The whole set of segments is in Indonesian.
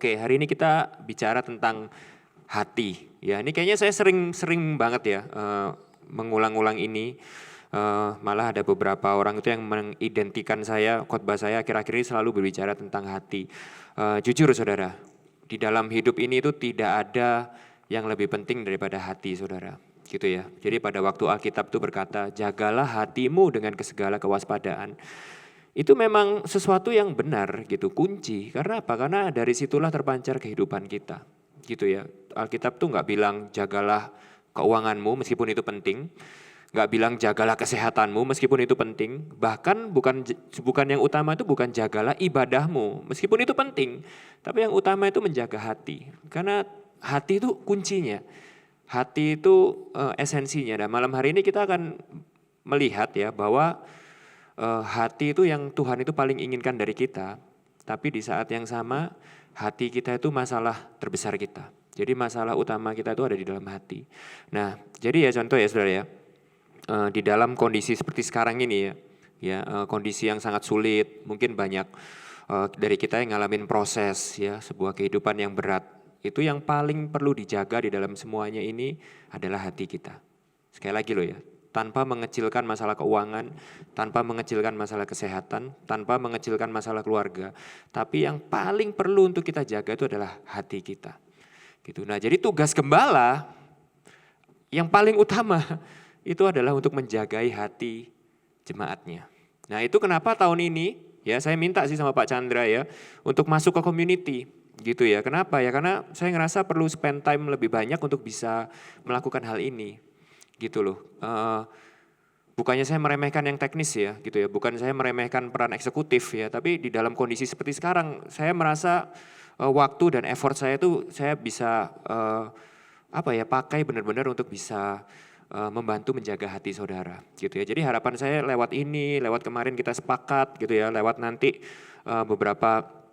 Oke, hari ini kita bicara tentang hati. Ya, ini kayaknya saya sering banget ya mengulang-ulang ini. Malah ada beberapa orang itu yang mengidentikan saya, khotbah saya akhir-akhir ini selalu berbicara tentang hati. Jujur saudara, di dalam hidup ini itu tidak ada yang lebih penting daripada hati saudara. Gitu ya. Jadi pada waktu Alkitab itu berkata, jagalah hatimu dengan segala kewaspadaan. Itu memang sesuatu yang benar gitu, kunci. Karena apa? Karena dari situlah terpancar kehidupan kita. Gitu ya. Alkitab tuh nggak bilang jagalah keuanganmu meskipun itu penting. Nggak bilang jagalah kesehatanmu meskipun itu penting. Bahkan bukan yang utama itu bukan jagalah ibadahmu meskipun itu penting. Tapi yang utama itu menjaga hati. Karena hati itu kuncinya. Hati itu esensinya. Dan malam hari ini kita akan melihat ya bahwa hati itu yang Tuhan itu paling inginkan dari kita, tapi di saat yang sama hati kita itu masalah terbesar kita. Jadi masalah utama kita itu ada di dalam hati. Nah, jadi ya contoh ya saudara ya, di dalam kondisi seperti sekarang ini ya kondisi yang sangat sulit, mungkin banyak dari kita yang ngalamin proses ya sebuah kehidupan yang berat. Itu yang paling perlu dijaga di dalam semuanya ini adalah hati kita. Sekali lagi loh ya. Tanpa mengecilkan masalah keuangan, tanpa mengecilkan masalah kesehatan, tanpa mengecilkan masalah keluarga. Tapi yang paling perlu untuk kita jaga itu adalah hati kita. Gitu. Nah, jadi tugas gembala yang paling utama itu adalah untuk menjagai hati jemaatnya. Nah, itu kenapa tahun ini ya saya minta sih sama Pak Chandra ya untuk masuk ke community gitu ya. Kenapa ya? Karena saya ngerasa perlu spend time lebih banyak untuk bisa melakukan hal ini. Gitu loh. Bukannya saya meremehkan yang teknis ya, gitu ya. Bukan saya meremehkan peran eksekutif ya, tapi di dalam kondisi seperti sekarang, saya merasa waktu dan effort saya itu saya bisa pakai benar-benar untuk bisa membantu menjaga hati saudara, gitu ya. Jadi harapan saya lewat ini, lewat kemarin kita sepakat, gitu ya, lewat nanti beberapa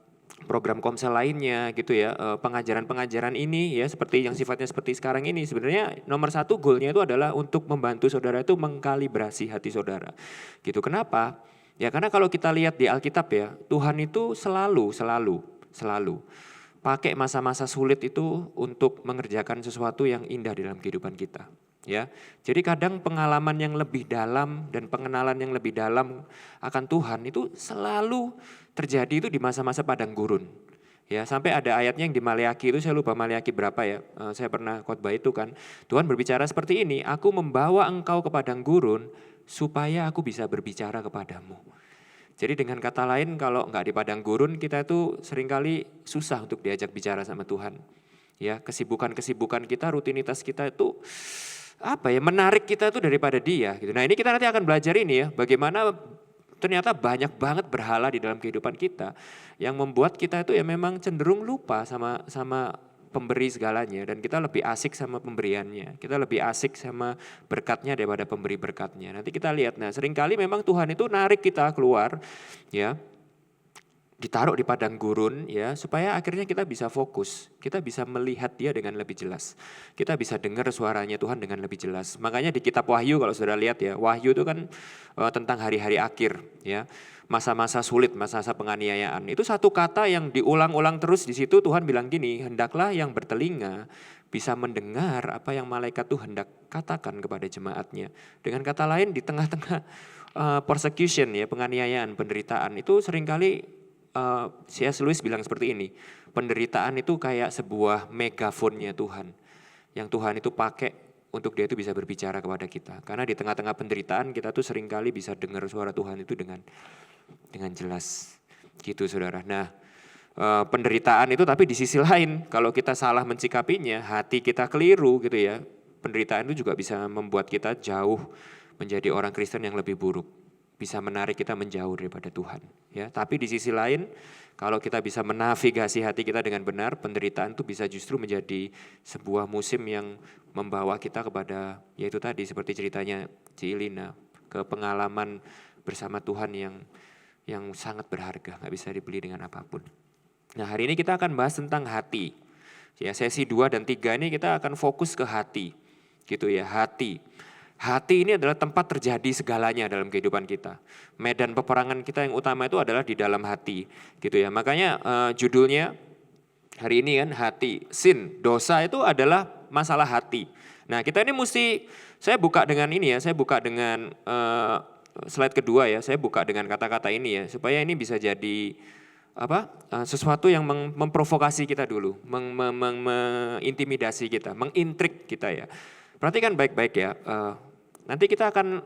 program komsel lainnya gitu ya, pengajaran-pengajaran ini ya seperti yang sifatnya seperti sekarang ini sebenarnya nomor satu goalnya itu adalah untuk membantu saudara itu mengkalibrasi hati saudara gitu. Kenapa? Ya karena kalau kita lihat di Alkitab ya Tuhan itu selalu pakai masa-masa sulit itu untuk mengerjakan sesuatu yang indah di dalam kehidupan kita. Ya, jadi kadang pengalaman yang lebih dalam dan pengenalan yang lebih dalam akan Tuhan itu selalu terjadi itu di masa-masa padang gurun. Ya, sampai ada ayatnya yang di Maleakhi itu saya lupa Maleakhi berapa ya. Saya pernah khotbah itu kan. Tuhan berbicara seperti ini, aku membawa engkau ke padang gurun supaya aku bisa berbicara kepadamu. Jadi dengan kata lain kalau enggak di padang gurun kita itu seringkali susah untuk diajak bicara sama Tuhan. Ya, kesibukan-kesibukan kita, rutinitas kita itu menarik kita itu daripada Dia gitu. Nah, ini kita nanti akan belajar ini ya, bagaimana ternyata banyak banget berhala di dalam kehidupan kita yang membuat kita itu ya memang cenderung lupa sama pemberi segalanya dan kita lebih asik sama pemberiannya. Kita lebih asik sama berkatnya daripada pemberi berkatnya. Nanti kita lihat. Nah, seringkali memang Tuhan itu narik kita keluar ya. Ditaruh di padang gurun ya supaya akhirnya kita bisa fokus, kita bisa melihat Dia dengan lebih jelas. Kita bisa dengar suaranya Tuhan dengan lebih jelas. Makanya di kitab Wahyu kalau Saudara lihat ya, Wahyu itu kan tentang hari-hari akhir ya. Masa-masa sulit, masa-masa penganiayaan. Itu satu kata yang diulang-ulang terus di situ Tuhan bilang gini, hendaklah yang bertelinga bisa mendengar apa yang malaikat tuh hendak katakan kepada jemaatnya. Dengan kata lain di tengah-tengah persecution ya, penganiayaan, penderitaan itu seringkali C.S. Lewis bilang seperti ini, penderitaan itu kayak sebuah megafonnya Tuhan, yang Tuhan itu pakai untuk Dia itu bisa berbicara kepada kita. Karena di tengah-tengah penderitaan kita tuh seringkali bisa dengar suara Tuhan itu dengan jelas, gitu saudara. Nah, penderitaan itu tapi di sisi lain, kalau kita salah mencikapinya, hati kita keliru gitu ya, penderitaan itu juga bisa membuat kita jauh menjadi orang Kristen yang lebih buruk. Bisa menarik kita menjauh daripada Tuhan. Ya, tapi di sisi lain, kalau kita bisa menavigasi hati kita dengan benar, penderitaan itu bisa justru menjadi sebuah musim yang membawa kita kepada, yaitu tadi seperti ceritanya Ci Ilina, ke pengalaman bersama Tuhan yang sangat berharga, nggak bisa dibeli dengan apapun. Nah, hari ini kita akan bahas tentang hati. Ya, sesi 2 dan 3 ini kita akan fokus ke hati. Gitu ya, hati. Hati ini adalah tempat terjadi segalanya dalam kehidupan kita. Medan peperangan kita yang utama itu adalah di dalam hati, gitu ya. Makanya judulnya hari ini kan hati, sin, dosa itu adalah masalah hati. Nah kita ini mesti, saya buka dengan ini ya, saya buka dengan slide kedua ya, saya buka dengan kata-kata ini ya, supaya ini bisa jadi sesuatu yang memprovokasi kita dulu, mengintimidasi kita, mengintrik kita ya. Perhatikan baik-baik ya, nanti kita akan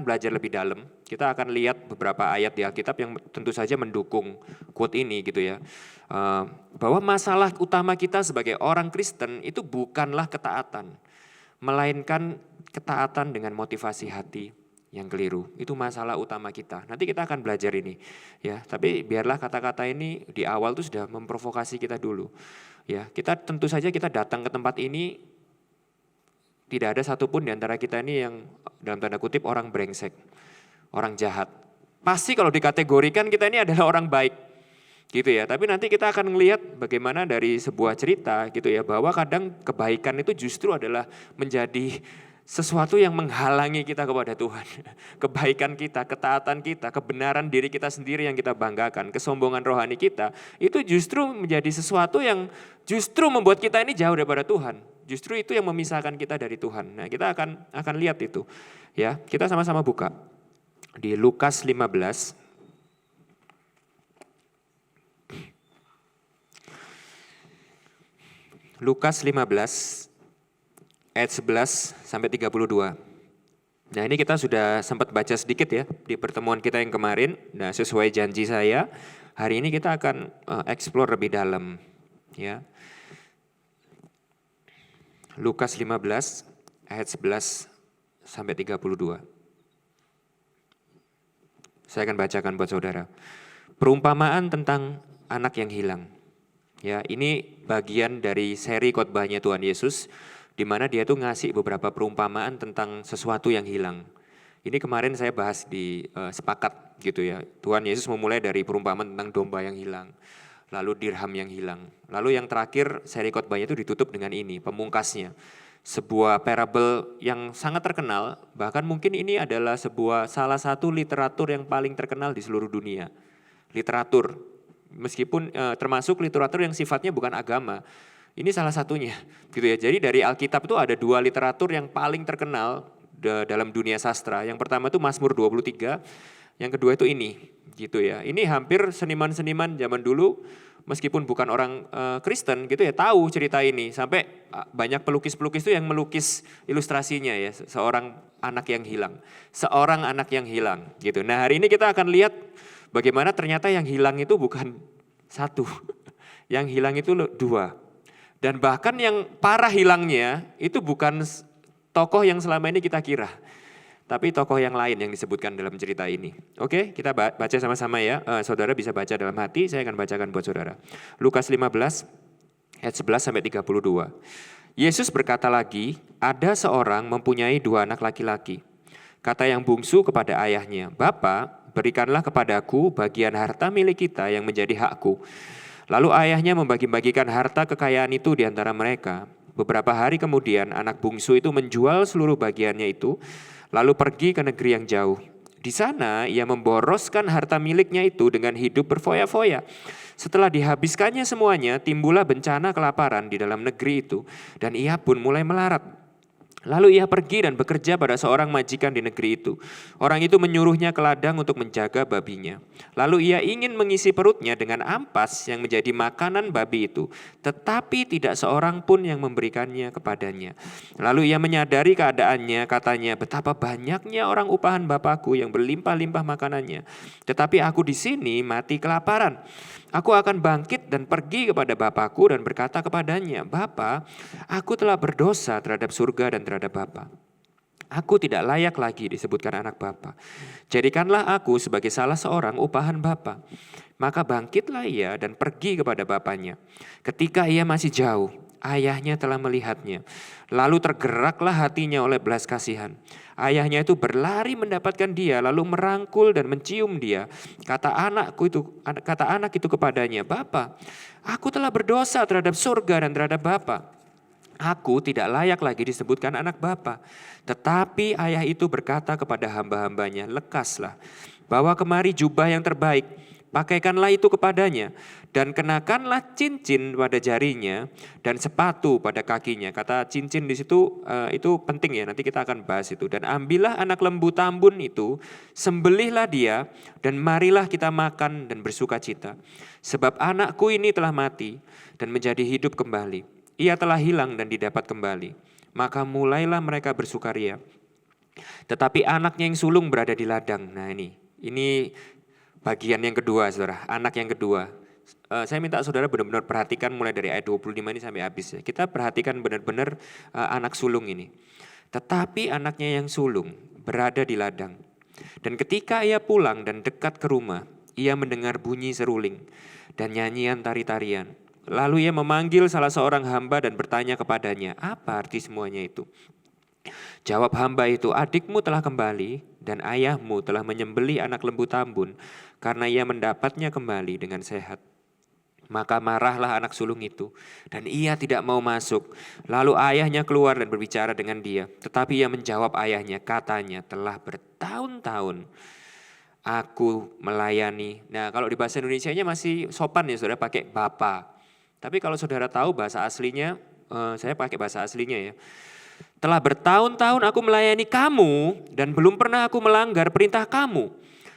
belajar lebih dalam, kita akan lihat beberapa ayat di Alkitab yang tentu saja mendukung quote ini gitu ya. Bahwa masalah utama kita sebagai orang Kristen itu bukanlah ketaatan, melainkan ketaatan dengan motivasi hati yang keliru. Itu masalah utama kita. Nanti kita akan belajar ini ya. Tapi biarlah kata-kata ini di awal tuh sudah memprovokasi kita dulu. Ya, kita tentu saja kita datang ke tempat ini tidak ada satupun di antara kita ini yang dalam tanda kutip orang brengsek, orang jahat. Pasti kalau dikategorikan kita ini adalah orang baik, gitu ya. Tapi nanti kita akan melihat bagaimana dari sebuah cerita, gitu ya, bahwa kadang kebaikan itu justru adalah menjadi sesuatu yang menghalangi kita kepada Tuhan. Kebaikan kita, ketaatan kita, kebenaran diri kita sendiri yang kita banggakan, kesombongan rohani kita, itu justru menjadi sesuatu yang justru membuat kita ini jauh daripada Tuhan. Justru itu yang memisahkan kita dari Tuhan. Nah, kita akan lihat itu. Ya, kita sama-sama buka di Lukas 15. Lukas 15 ayat 11 sampai 32. Nah, ini kita sudah sempat baca sedikit ya di pertemuan kita yang kemarin. Nah, sesuai janji saya, hari ini kita akan explore lebih dalam ya. Lukas 15 ayat 11 sampai 32. Saya akan bacakan buat saudara. Perumpamaan tentang anak yang hilang. Ya, ini bagian dari seri khotbahnya Tuhan Yesus, di mana dia tuh ngasih beberapa perumpamaan tentang sesuatu yang hilang. Ini kemarin saya bahas di sepakat gitu ya. Tuhan Yesus memulai dari perumpamaan tentang domba yang hilang, lalu dirham yang hilang. Lalu yang terakhir seri khotbahnya itu ditutup dengan ini, pemungkasnya. Sebuah parable yang sangat terkenal, bahkan mungkin ini adalah salah satu literatur yang paling terkenal di seluruh dunia. Literatur, meskipun termasuk literatur yang sifatnya bukan agama. Ini salah satunya, gitu ya. Jadi dari Alkitab itu ada dua literatur yang paling terkenal dalam dunia sastra. Yang pertama itu Mazmur 23, yang kedua itu ini, gitu ya. Ini hampir seniman-seniman zaman dulu, meskipun bukan orang Kristen, gitu ya, tahu cerita ini. Sampai banyak pelukis-pelukis itu yang melukis ilustrasinya ya, seorang anak yang hilang, gitu. Nah, hari ini kita akan lihat bagaimana ternyata yang hilang itu bukan satu, yang hilang itu dua. Dan bahkan yang parah hilangnya itu bukan tokoh yang selama ini kita kira, tapi tokoh yang lain yang disebutkan dalam cerita ini. Oke, kita baca sama-sama ya. Saudara bisa baca dalam hati, saya akan bacakan buat saudara. Lukas 15 ayat 11 sampai 32. Yesus berkata lagi, ada seorang mempunyai 2 anak laki-laki. Kata yang bungsu kepada ayahnya, "Bapa, berikanlah kepadaku bagian harta milik kita yang menjadi hakku." Lalu ayahnya membagi-bagikan harta kekayaan itu di antara mereka. Beberapa hari kemudian anak bungsu itu menjual seluruh bagiannya itu, lalu pergi ke negeri yang jauh. Di sana ia memboroskan harta miliknya itu dengan hidup berfoya-foya. Setelah dihabiskannya semuanya, timbullah bencana kelaparan di dalam negeri itu, dan ia pun mulai melarat. Lalu ia pergi dan bekerja pada seorang majikan di negeri itu. Orang itu menyuruhnya ke ladang untuk menjaga babinya. Lalu ia ingin mengisi perutnya dengan ampas yang menjadi makanan babi itu. Tetapi tidak seorang pun yang memberikannya kepadanya. Lalu ia menyadari keadaannya, katanya, betapa banyaknya orang upahan bapakku yang berlimpah-limpah makanannya. Tetapi aku di sini mati kelaparan. Aku akan bangkit dan pergi kepada bapakku dan berkata kepadanya, Bapa, aku telah berdosa terhadap surga dan terhadap Bapa. Aku tidak layak lagi disebutkan anak Bapa. Jadikanlah aku sebagai salah seorang upahan Bapa. Maka bangkitlah ia dan pergi kepada bapaknya. Ketika ia masih jauh, ayahnya telah melihatnya. Lalu tergeraklah hatinya oleh belas kasihan. Ayahnya itu berlari mendapatkan dia, lalu merangkul dan mencium dia. Kata anak itu kepadanya, Bapa, aku telah berdosa terhadap surga dan terhadap Bapa. Aku tidak layak lagi disebutkan anak Bapa. Tetapi ayah itu berkata kepada hamba-hambanya, lekaslah, bawa kemari jubah yang terbaik, Pakaikanlah itu kepadanya dan kenakanlah cincin pada jarinya dan sepatu pada kakinya. Kata cincin di situ itu penting ya, nanti kita akan bahas itu. Dan ambillah anak lembu tambun itu, sembelihlah dia dan marilah kita makan dan bersuka cita. Sebab anakku ini telah mati dan menjadi hidup kembali. Ia telah hilang dan didapat kembali. Maka mulailah mereka bersukaria. Tetapi anaknya yang sulung berada di ladang. Nah ini bagian yang kedua, saudara, anak yang kedua. Saya minta saudara benar-benar perhatikan mulai dari ayat 25 ini sampai habis ya. Kita perhatikan benar-benar anak sulung ini. Tetapi anaknya yang sulung berada di ladang. Dan ketika ia pulang dan dekat ke rumah, ia mendengar bunyi seruling dan nyanyian tari-tarian. Lalu ia memanggil salah seorang hamba dan bertanya kepadanya, apa arti semuanya itu? Jawab hamba itu, adikmu telah kembali dan ayahmu telah menyembelih anak lembu tambun karena ia mendapatnya kembali dengan sehat. Maka marahlah anak sulung itu dan ia tidak mau masuk. Lalu ayahnya keluar dan berbicara dengan dia. Tetapi ia menjawab ayahnya, katanya telah bertahun-tahun aku melayani. Nah kalau di bahasa Indonesianya masih sopan ya saudara, pakai bapa. Tapi kalau saudara tahu bahasa aslinya, saya pakai bahasa aslinya ya. Telah bertahun-tahun aku melayani kamu dan belum pernah aku melanggar perintah kamu.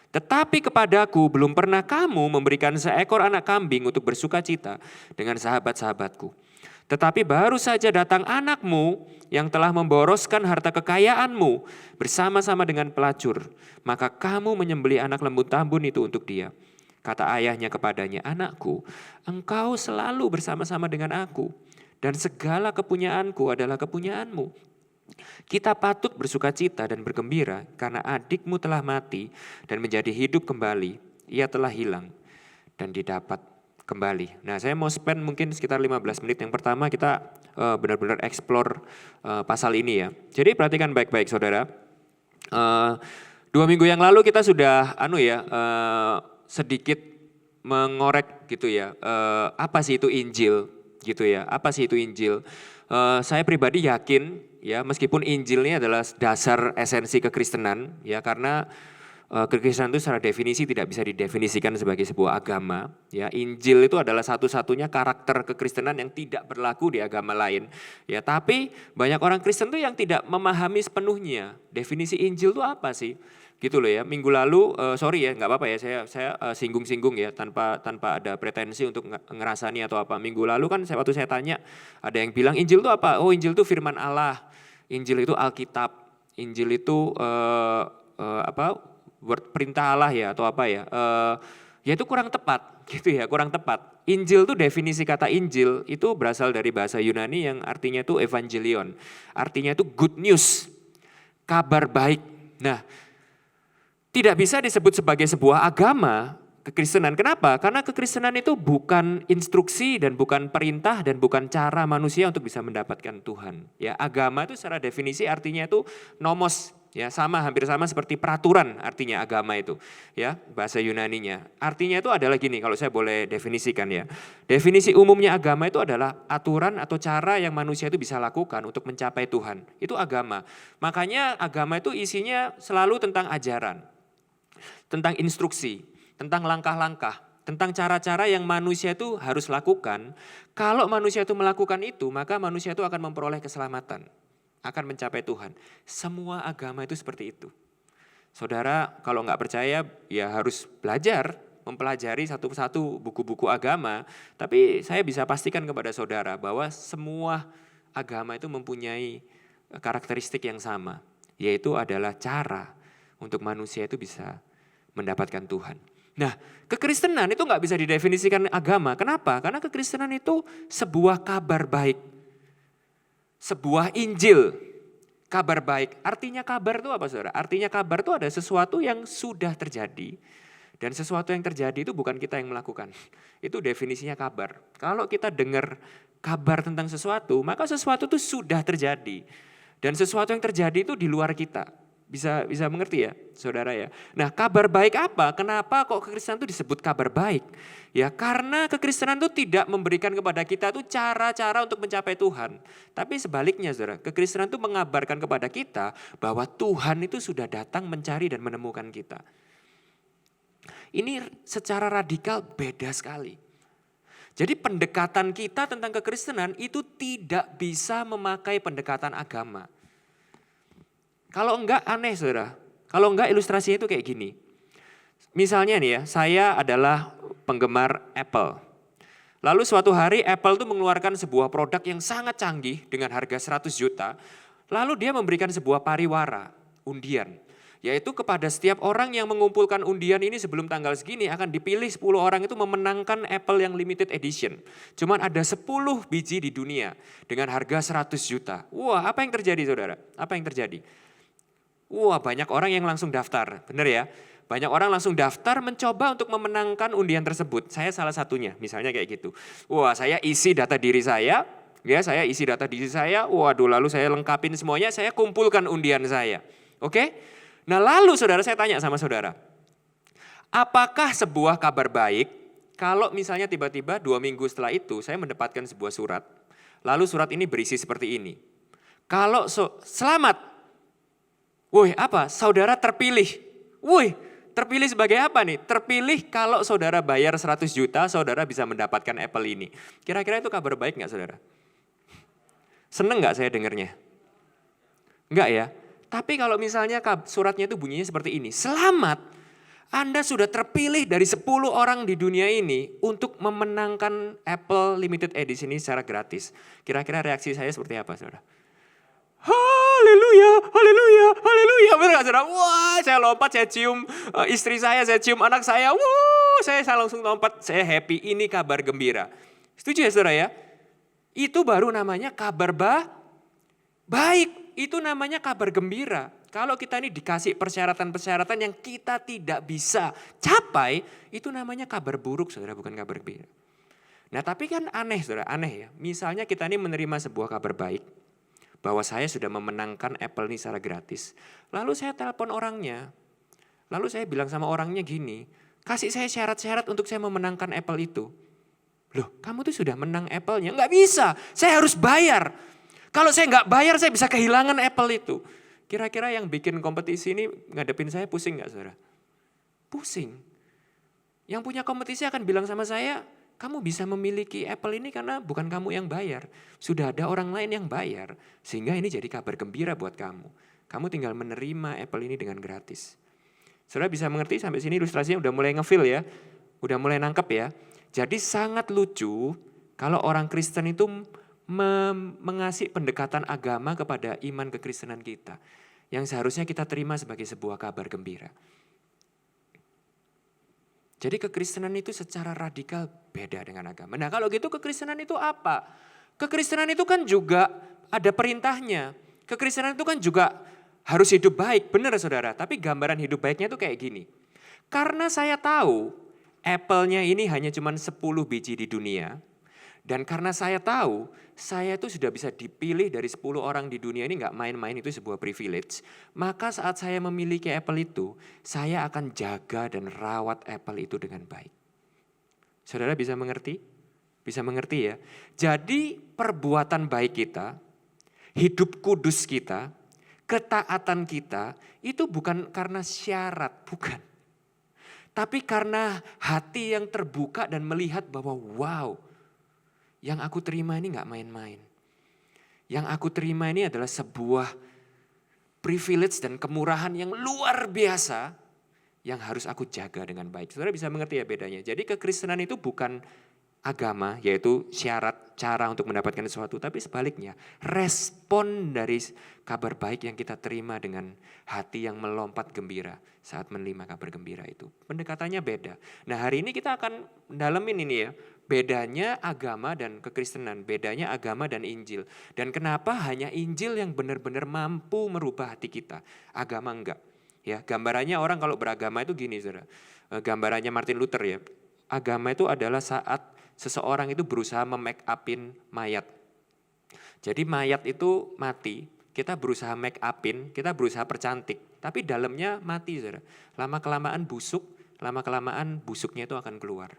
Tetapi kepadaku belum pernah kamu memberikan seekor anak kambing untuk bersuka cita dengan sahabat-sahabatku. Tetapi baru saja datang anakmu yang telah memboroskan harta kekayaanmu bersama-sama dengan pelacur. Maka kamu menyembelih anak lembu tambun itu untuk dia. Kata ayahnya kepadanya, anakku, engkau selalu bersama-sama dengan aku. Dan segala kepunyaanku adalah kepunyaanmu. Kita patut bersuka cita dan bergembira karena adikmu telah mati dan menjadi hidup kembali. Ia telah hilang dan didapat kembali. Nah saya mau spend mungkin sekitar 15 menit. Yang pertama kita benar-benar explore pasal ini ya. Jadi perhatikan baik-baik saudara. 2 minggu yang lalu kita sudah sedikit mengorek gitu ya. Apa sih itu Injil? Gitu ya, apa sih itu Injil? Saya pribadi yakin ya, meskipun Injil ini adalah dasar esensi kekristenan ya, karena kekristenan itu secara definisi tidak bisa didefinisikan sebagai sebuah agama ya. Injil itu adalah satu-satunya karakter kekristenan yang tidak berlaku di agama lain ya. Tapi banyak orang Kristen tuh yang tidak memahami sepenuhnya definisi Injil itu apa sih? Gitu loh ya. Minggu lalu sorry ya, nggak apa-apa ya, saya singgung-singgung ya tanpa ada pretensi untuk ngerasani atau apa. Minggu lalu kan waktu saya tanya, ada yang bilang Injil itu apa? Oh Injil itu firman Allah, Injil itu Alkitab, Injil itu perintah Allah ya atau apa ya. Ya itu kurang tepat gitu ya, kurang tepat. Injil itu definisi kata Injil itu berasal dari bahasa Yunani yang artinya itu evangelion. Artinya itu good news, kabar baik. Nah, tidak bisa disebut sebagai sebuah agama kekristenan. Kenapa? Karena kekristenan itu bukan instruksi dan bukan perintah dan bukan cara manusia untuk bisa mendapatkan Tuhan. Ya, agama itu secara definisi artinya itu nomos, ya hampir sama seperti peraturan artinya agama itu. Ya, bahasa Yunaninya. Artinya itu adalah gini, kalau saya boleh definisikan ya. Definisi umumnya agama itu adalah aturan atau cara yang manusia itu bisa lakukan untuk mencapai Tuhan. Itu agama. Makanya agama itu isinya selalu tentang ajaran, tentang instruksi, tentang langkah-langkah, tentang cara-cara yang manusia itu harus lakukan. Kalau manusia itu melakukan itu, maka manusia itu akan memperoleh keselamatan, akan mencapai Tuhan. Semua agama itu seperti itu. Saudara kalau nggak percaya ya harus belajar, mempelajari satu-satu buku-buku agama. Tapi saya bisa pastikan kepada saudara bahwa semua agama itu mempunyai karakteristik yang sama. Yaitu adalah cara untuk manusia itu bisa mendapatkan Tuhan. Nah, kekristenan itu nggak bisa didefinisikan agama. Kenapa? Karena kekristenan itu sebuah kabar baik, sebuah Injil, kabar baik. Artinya kabar itu apa saudara? Artinya kabar itu ada sesuatu yang sudah terjadi. Dan sesuatu yang terjadi itu bukan kita yang melakukan. Itu definisinya kabar. Kalau kita dengar kabar tentang sesuatu, maka sesuatu itu sudah terjadi. Dan sesuatu yang terjadi itu di luar kita. Bisa mengerti ya saudara ya. Nah kabar baik apa? Kenapa kok kekristenan itu disebut kabar baik? Ya karena kekristenan itu tidak memberikan kepada kita itu cara-cara untuk mencapai Tuhan. Tapi sebaliknya saudara, kekristenan itu mengabarkan kepada kita bahwa Tuhan itu sudah datang mencari dan menemukan kita. Ini secara radikal beda sekali. Jadi pendekatan kita tentang kekristenan itu tidak bisa memakai pendekatan agama. Kalau enggak aneh saudara, kalau enggak ilustrasinya itu kayak gini. Misalnya nih ya, saya adalah penggemar Apple. Lalu suatu hari Apple tuh mengeluarkan sebuah produk yang sangat canggih dengan harga 100 juta. Lalu dia memberikan sebuah pariwara, undian. Yaitu kepada setiap orang yang mengumpulkan undian ini sebelum tanggal segini akan dipilih 10 orang itu memenangkan Apple yang limited edition. Cuman ada 10 biji di dunia dengan harga 100 juta. Wah, apa yang terjadi saudara? Apa yang terjadi? Wah, banyak orang yang langsung daftar, benar ya? Banyak orang langsung daftar mencoba untuk memenangkan undian tersebut. Saya salah satunya, misalnya kayak gitu. Wah, saya isi data diri saya, waduh lalu saya lengkapin semuanya, saya kumpulkan undian saya. Oke? Nah lalu saudara, saya tanya sama saudara, apakah sebuah kabar baik kalau misalnya tiba-tiba 2 minggu setelah itu saya mendapatkan sebuah surat, lalu surat ini berisi seperti ini. Kalau selamat, saudara terpilih. Terpilih sebagai apa nih? Terpilih kalau saudara bayar 100 juta, saudara bisa mendapatkan Apple ini. Kira-kira itu kabar baik gak saudara? Seneng gak saya dengarnya? Enggak ya? Tapi kalau misalnya suratnya itu bunyinya seperti ini. Selamat, Anda sudah terpilih dari 10 orang di dunia ini untuk memenangkan Apple Limited Edition ini secara gratis. Kira-kira reaksi saya seperti apa saudara? Haleluya, haleluya, haleluya. Benar gak saudara? Wah, saya lompat, saya cium istri saya cium anak saya. Saya langsung lompat, saya happy. Ini kabar gembira. Setuju ya saudara ya? Itu baru namanya kabar baik. Itu namanya kabar gembira. Kalau kita ini dikasih persyaratan-persyaratan yang kita tidak bisa capai, itu namanya kabar buruk saudara, bukan kabar gembira. Nah tapi kan aneh saudara, aneh ya. Misalnya kita ini menerima sebuah kabar baik, bahwa saya sudah memenangkan Apple ini secara gratis. Lalu saya telepon orangnya, lalu saya bilang sama orangnya gini, kasih saya syarat-syarat untuk saya memenangkan Apple itu. Loh, kamu tuh sudah menang Apple-nya? Nggak bisa, saya harus bayar. Kalau saya nggak bayar, saya bisa kehilangan Apple itu. Kira-kira yang bikin kompetisi ini ngadepin saya pusing nggak saudara? Pusing. Yang punya kompetisi akan bilang sama saya, kamu bisa memiliki Apple ini karena bukan kamu yang bayar. Sudah ada orang lain yang bayar. Sehingga ini jadi kabar gembira buat kamu. Kamu tinggal menerima Apple ini dengan gratis. Saudara bisa mengerti sampai sini ilustrasinya udah mulai ngefeel ya. Udah mulai nangkep ya. Jadi sangat lucu kalau orang Kristen itu mengasih pendekatan agama kepada iman kekristenan kita. Yang seharusnya kita terima sebagai sebuah kabar gembira. Jadi kekristenan itu secara radikal beda dengan agama. Nah kalau gitu kekristenan itu apa? Kekristenan itu kan juga ada perintahnya. Kekristenan itu kan juga harus hidup baik, benar saudara. Tapi gambaran hidup baiknya itu kayak gini. Karena saya tahu Apple-nya ini hanya cuma 10 biji di dunia. Dan karena saya tahu, saya itu sudah bisa dipilih dari 10 orang di dunia ini gak main-main, itu sebuah privilege. Maka saat saya memiliki Apple itu, saya akan jaga dan rawat Apple itu dengan baik. Saudara bisa mengerti? Bisa mengerti ya? Jadi perbuatan baik kita, hidup kudus kita, ketaatan kita, itu bukan karena syarat, bukan. Tapi karena hati yang terbuka dan melihat bahwa wow, yang aku terima ini gak main-main. Yang aku terima ini adalah sebuah privilege dan kemurahan yang luar biasa yang harus aku jaga dengan baik. Saudara bisa mengerti ya bedanya. Jadi kekristenan itu bukan agama, yaitu syarat cara untuk mendapatkan sesuatu. Tapi sebaliknya, respon dari kabar baik yang kita terima dengan hati yang melompat gembira saat menerima kabar gembira itu. Pendekatannya beda. Nah hari ini kita akan dalemin ini ya. Bedanya agama dan kekristenan, bedanya agama dan Injil. Dan kenapa hanya Injil yang benar-benar mampu merubah hati kita, agama enggak. Ya, gambarannya orang kalau beragama itu gini, saudara. Gambarannya Martin Luther ya. Agama itu adalah saat seseorang itu berusaha memake upin mayat. Jadi mayat itu mati, kita berusaha make upin, kita berusaha percantik. Tapi dalamnya mati, saudara. Lama-kelamaan busuk, lama-kelamaan busuknya itu akan keluar.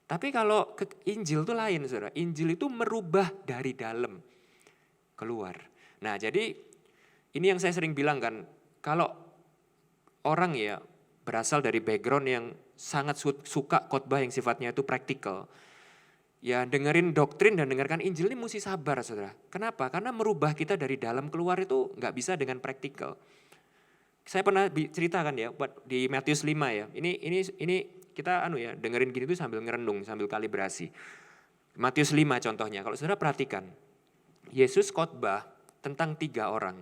Tapi kalau Injil itu lain, saudara. Injil itu merubah dari dalam keluar. Nah jadi ini yang saya sering bilang kan, kalau orang ya berasal dari background yang sangat suka khotbah yang sifatnya itu praktikal. Ya dengerin doktrin dan dengarkan Injil ini mesti sabar saudara. Kenapa? Karena merubah kita dari dalam keluar itu nggak bisa dengan praktikal. Saya pernah ceritakan ya di Matius 5 ya. Ini kita dengerin gini tuh sambil ngerenung, sambil kalibrasi. Matius 5 contohnya. Kalau saudara perhatikan, Yesus khotbah tentang 3 orang.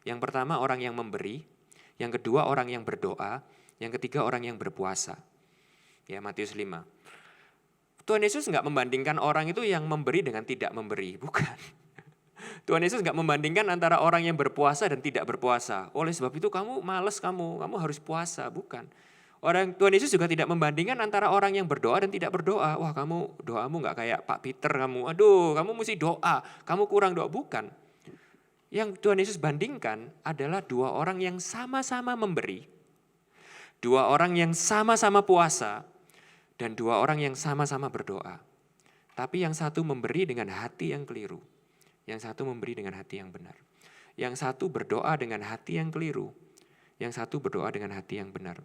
Yang pertama orang yang memberi, yang kedua orang yang berdoa, yang ketiga orang yang berpuasa. Ya Matius 5. Tuhan Yesus nggak membandingkan orang itu yang memberi dengan tidak memberi, bukan. Tuhan Yesus nggak membandingkan antara orang yang berpuasa dan tidak berpuasa. Oleh sebab itu kamu malas, kamu harus puasa, bukan. Tuhan Yesus juga tidak membandingkan antara orang yang berdoa dan tidak berdoa. Wah kamu doamu nggak kayak Pak Peter kamu, aduh kamu mesti doa, kamu kurang doa, bukan. Yang Tuhan Yesus bandingkan adalah 2 orang yang sama-sama memberi, 2 orang yang sama-sama puasa, dan 2 orang yang sama-sama berdoa. Tapi yang satu memberi dengan hati yang keliru. Yang satu memberi dengan hati yang benar. Yang satu berdoa dengan hati yang keliru. Yang satu berdoa dengan hati yang benar.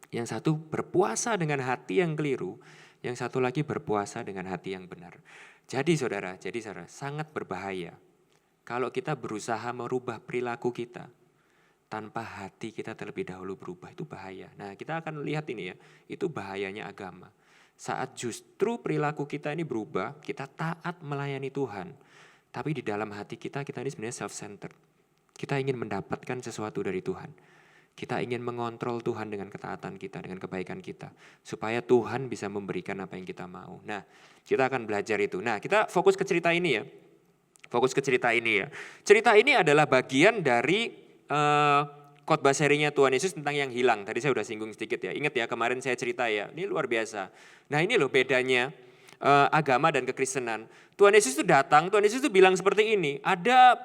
Yang satu berpuasa dengan hati yang keliru. Yang satu lagi berpuasa dengan hati yang benar. Jadi saudara, sangat berbahaya. Kalau kita berusaha merubah perilaku kita tanpa hati kita terlebih dahulu berubah, itu bahaya. Nah kita akan lihat ini ya, itu bahayanya agama. Saat justru perilaku kita ini berubah, kita taat melayani Tuhan. Tapi di dalam hati kita ini sebenarnya self-centered. Kita ingin mendapatkan sesuatu dari Tuhan. Kita ingin mengontrol Tuhan dengan ketaatan kita, dengan kebaikan kita. Supaya Tuhan bisa memberikan apa yang kita mau. Nah kita akan belajar itu. Nah kita fokus ke cerita ini ya. Cerita ini adalah bagian dari khotbah serinya Tuhan Yesus tentang yang hilang. Tadi saya udah singgung sedikit ya. Ingat ya kemarin saya cerita ya. Ini luar biasa. Nah ini loh bedanya agama dan kekristenan. Tuhan Yesus itu datang, Tuhan Yesus itu bilang seperti ini. Ada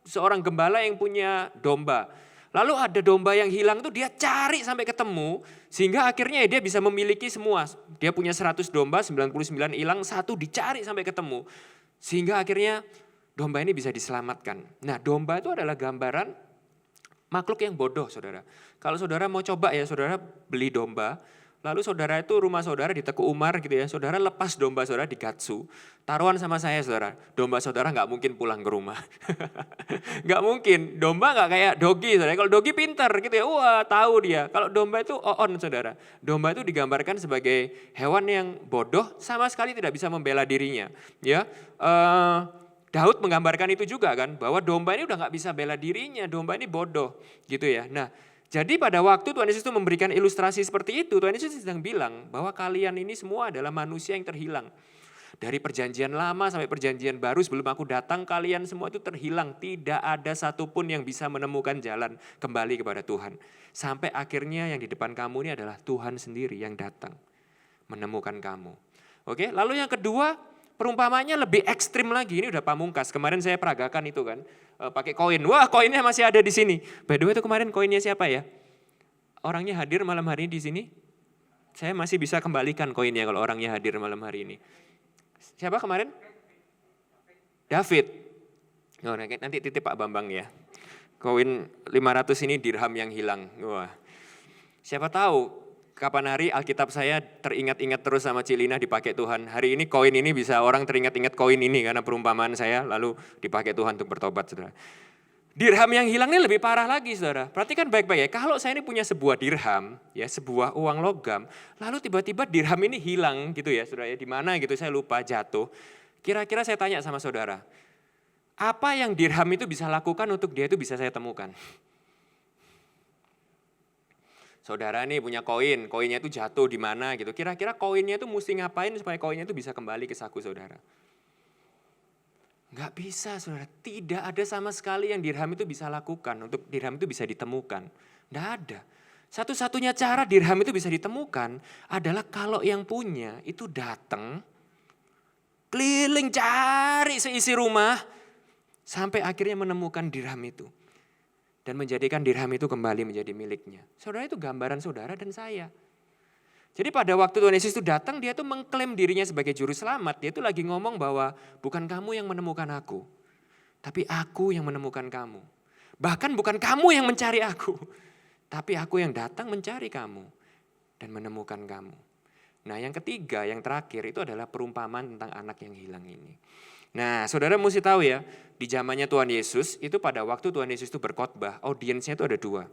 seorang gembala yang punya domba. Lalu ada domba yang hilang itu dia cari sampai ketemu. Sehingga akhirnya dia bisa memiliki semua. Dia punya 100 domba, 99 hilang, 1 dicari sampai ketemu. Sehingga akhirnya domba ini bisa diselamatkan. Nah domba itu adalah gambaran makhluk yang bodoh saudara. Kalau saudara mau coba ya saudara beli domba, lalu saudara itu rumah saudara di Teku Umar gitu ya, saudara lepas domba saudara di Gatsu, taruhan sama saya saudara, domba saudara nggak mungkin pulang ke rumah. Nggak mungkin, domba nggak kayak dogi saudara, kalau dogi pintar gitu ya, wah tahu dia. Kalau domba itu on saudara, domba itu digambarkan sebagai hewan yang bodoh, sama sekali tidak bisa membela dirinya. Ya, Daud menggambarkan itu juga kan, bahwa domba ini udah gak bisa bela dirinya, domba ini bodoh gitu ya. Nah jadi pada waktu Tuhan Yesus itu memberikan ilustrasi seperti itu, Tuhan Yesus sedang bilang bahwa kalian ini semua adalah manusia yang terhilang. Dari perjanjian lama sampai perjanjian baru sebelum aku datang kalian semua itu terhilang. Tidak ada satupun yang bisa menemukan jalan kembali kepada Tuhan. Sampai akhirnya yang di depan kamu ini adalah Tuhan sendiri yang datang menemukan kamu. Oke, lalu yang kedua, perumpamanya lebih ekstrim lagi, ini udah pamungkas. Kemarin saya peragakan itu kan, pakai koin. Wah koinnya masih ada di sini. By the way itu kemarin koinnya siapa ya? Orangnya hadir malam hari ini di sini? Saya masih bisa kembalikan koinnya kalau orangnya hadir malam hari ini. Siapa kemarin? David. Oh, nanti titip Pak Bambang ya. Koin 500 ini dirham yang hilang. Wah. Siapa tahu kapan hari Alkitab saya teringat-ingat terus sama Cilina dipakai Tuhan. Hari ini koin ini bisa orang teringat-ingat koin ini karena perumpamaan saya lalu dipakai Tuhan untuk bertobat saudara. Dirham yang hilang ini lebih parah lagi saudara. Perhatikan baik-baik ya, kalau saya ini punya sebuah dirham, ya sebuah uang logam, lalu tiba-tiba dirham ini hilang gitu ya saudara ya, di mana gitu saya lupa jatuh. Kira-kira saya tanya sama saudara, apa yang dirham itu bisa lakukan untuk dia itu bisa saya temukan? Saudara nih punya koin, koinnya itu jatuh di mana gitu. Kira-kira koinnya itu mesti ngapain supaya koinnya itu bisa kembali ke saku saudara? Enggak bisa saudara, tidak ada sama sekali yang dirham itu bisa lakukan untuk dirham itu bisa ditemukan. Enggak ada. Satu-satunya cara dirham itu bisa ditemukan adalah kalau yang punya itu datang, keliling cari seisi rumah, sampai akhirnya menemukan dirham itu. Dan menjadikan dirham itu kembali menjadi miliknya. Saudara itu gambaran saudara dan saya. Jadi pada waktu Tuhan Yesus itu datang, dia itu mengklaim dirinya sebagai juru selamat. Dia itu lagi ngomong bahwa bukan kamu yang menemukan aku, tapi aku yang menemukan kamu. Bahkan bukan kamu yang mencari aku, tapi aku yang datang mencari kamu. dan menemukan kamu. Nah yang ketiga, yang terakhir itu adalah perumpamaan tentang anak yang hilang ini. Nah saudara mesti tahu ya, di zamannya Tuhan Yesus, itu pada waktu Tuhan Yesus itu berkhotbah, audiensnya itu ada dua.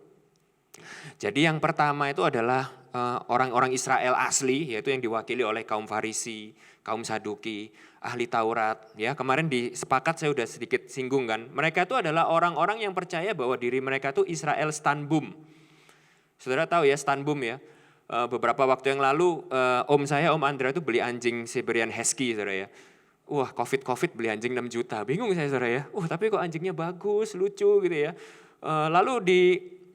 Jadi yang pertama itu adalah orang-orang Israel asli, yaitu yang diwakili oleh kaum Farisi, kaum Saduki, ahli Taurat. Ya kemarin di sepakat saya sudah sedikit singgung kan, mereka itu adalah orang-orang yang percaya bahwa diri mereka itu Israel Stanbum. Saudara tahu ya Stanbum ya. Beberapa waktu yang lalu Om Andra itu beli anjing Siberian Husky saudara ya. Wah COVID beli anjing 6 juta, bingung saya saudara ya. Tapi kok anjingnya bagus, lucu gitu ya. Lalu di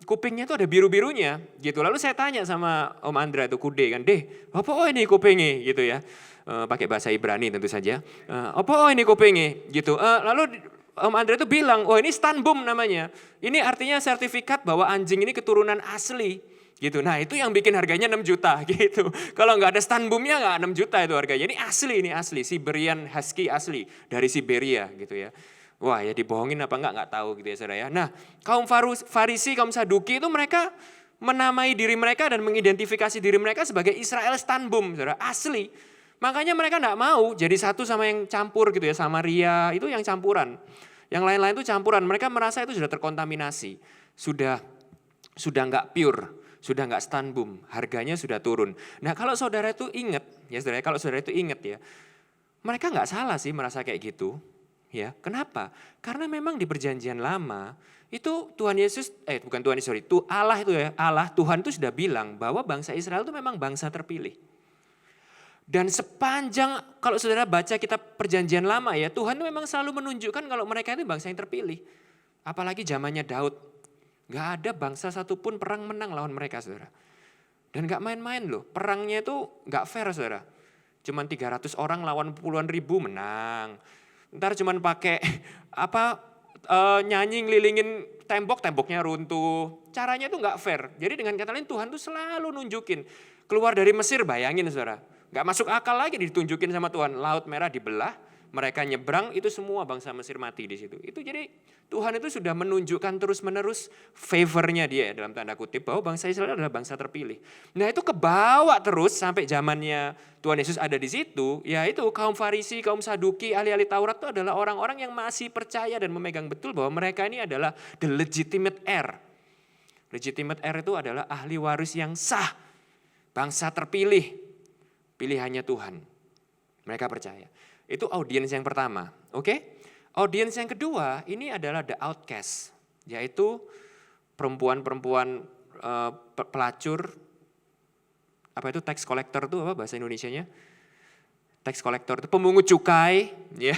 kupingnya itu ada biru-birunya gitu. Lalu saya tanya sama Om Andra itu kude kan, "Deh, apa ini kupingnya?" gitu ya. Pakai bahasa Ibrani tentu saja. Apa ini kupingnya gitu. Lalu Om Andra itu bilang, "Oh ini Stanbum namanya. Ini artinya sertifikat bahwa anjing ini keturunan asli." Gitu. Nah itu yang bikin harganya 6 juta gitu. Kalau nggak ada Stanbumnya nggak 6 juta itu harganya. Ini asli, Siberian Husky asli dari Siberia gitu ya. Wah ya dibohongin apa nggak tahu gitu ya saudara ya. Nah kaum Farisi, kaum Saduki itu mereka menamai diri mereka dan mengidentifikasi diri mereka sebagai Israel Stanbum, saudara, asli. Makanya mereka nggak mau jadi satu sama yang campur gitu ya, Samaria itu yang campuran. Yang lain-lain itu campuran, mereka merasa itu sudah terkontaminasi, sudah nggak pure. Sudah nggak Stanbum, harganya sudah turun. Nah kalau saudara itu ingat, ya saudara, kalau saudara itu ingat ya, mereka nggak salah sih merasa kayak gitu. Ya, kenapa? Karena memang di perjanjian lama itu Tuhan Yesus, bukan Tuhan Yesus, sorry, Allah itu ya, Tuhan itu sudah bilang bahwa bangsa Israel itu memang bangsa terpilih. Dan sepanjang kalau saudara baca kitab perjanjian lama ya, Tuhan itu memang selalu menunjukkan kalau mereka itu bangsa yang terpilih. Apalagi zamannya Daud. Gak ada bangsa satupun perang menang lawan mereka saudara. Dan gak main-main loh, perangnya itu gak fair saudara. Cuman 300 orang lawan puluhan ribu menang. Ntar cuman pakai nyanyi ngelilingin temboknya runtuh. Caranya itu gak fair. Jadi dengan kata lain Tuhan tuh selalu nunjukin. Keluar dari Mesir bayangin saudara. Gak masuk akal lagi ditunjukin sama Tuhan. Laut Merah dibelah, mereka nyebrang, itu semua bangsa Mesir mati di situ. Itu jadi Tuhan itu sudah menunjukkan terus-menerus favornya dia dalam tanda kutip bahwa bangsa Israel adalah bangsa terpilih. Nah itu kebawa terus sampai zamannya Tuhan Yesus ada di situ. Ya itu kaum Farisi, kaum Saduki, ahli-ahli Taurat itu adalah orang-orang yang masih percaya dan memegang betul bahwa mereka ini adalah the legitimate heir. Legitimate heir itu adalah ahli waris yang sah. Bangsa terpilih, pilihannya Tuhan. Mereka percaya. Itu audiens yang pertama, oke? Audiens yang kedua ini adalah the outcast, yaitu perempuan-perempuan pelacur, apa itu tax collector itu apa bahasa Indonesianya? Tax collector itu pemungut cukai, ya.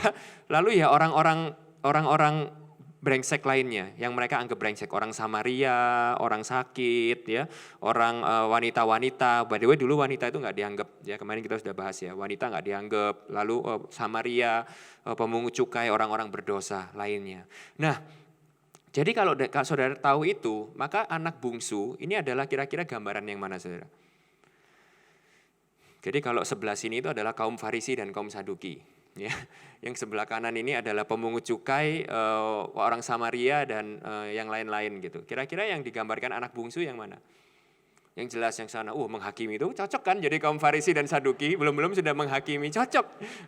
Lalu ya orang-orang brengsek lainnya yang mereka anggap brengsek, orang Samaria, orang sakit, ya, orang wanita-wanita. By the way dulu wanita itu nggak dianggap, ya kemarin kita sudah bahas ya, wanita nggak dianggap. Lalu Samaria, pemungut cukai, orang-orang berdosa lainnya. Nah, jadi kalau saudara tahu itu, maka anak bungsu ini adalah kira-kira gambaran yang mana saudara? Jadi kalau sebelah sini itu adalah kaum Farisi dan kaum Saduki. Ya, yang sebelah kanan ini adalah pemungut cukai, orang Samaria dan yang lain-lain gitu. Kira-kira yang digambarkan anak bungsu yang mana? Yang jelas yang sana, menghakimi itu cocok kan? Jadi kaum Farisi dan Saduki belum sudah menghakimi, cocok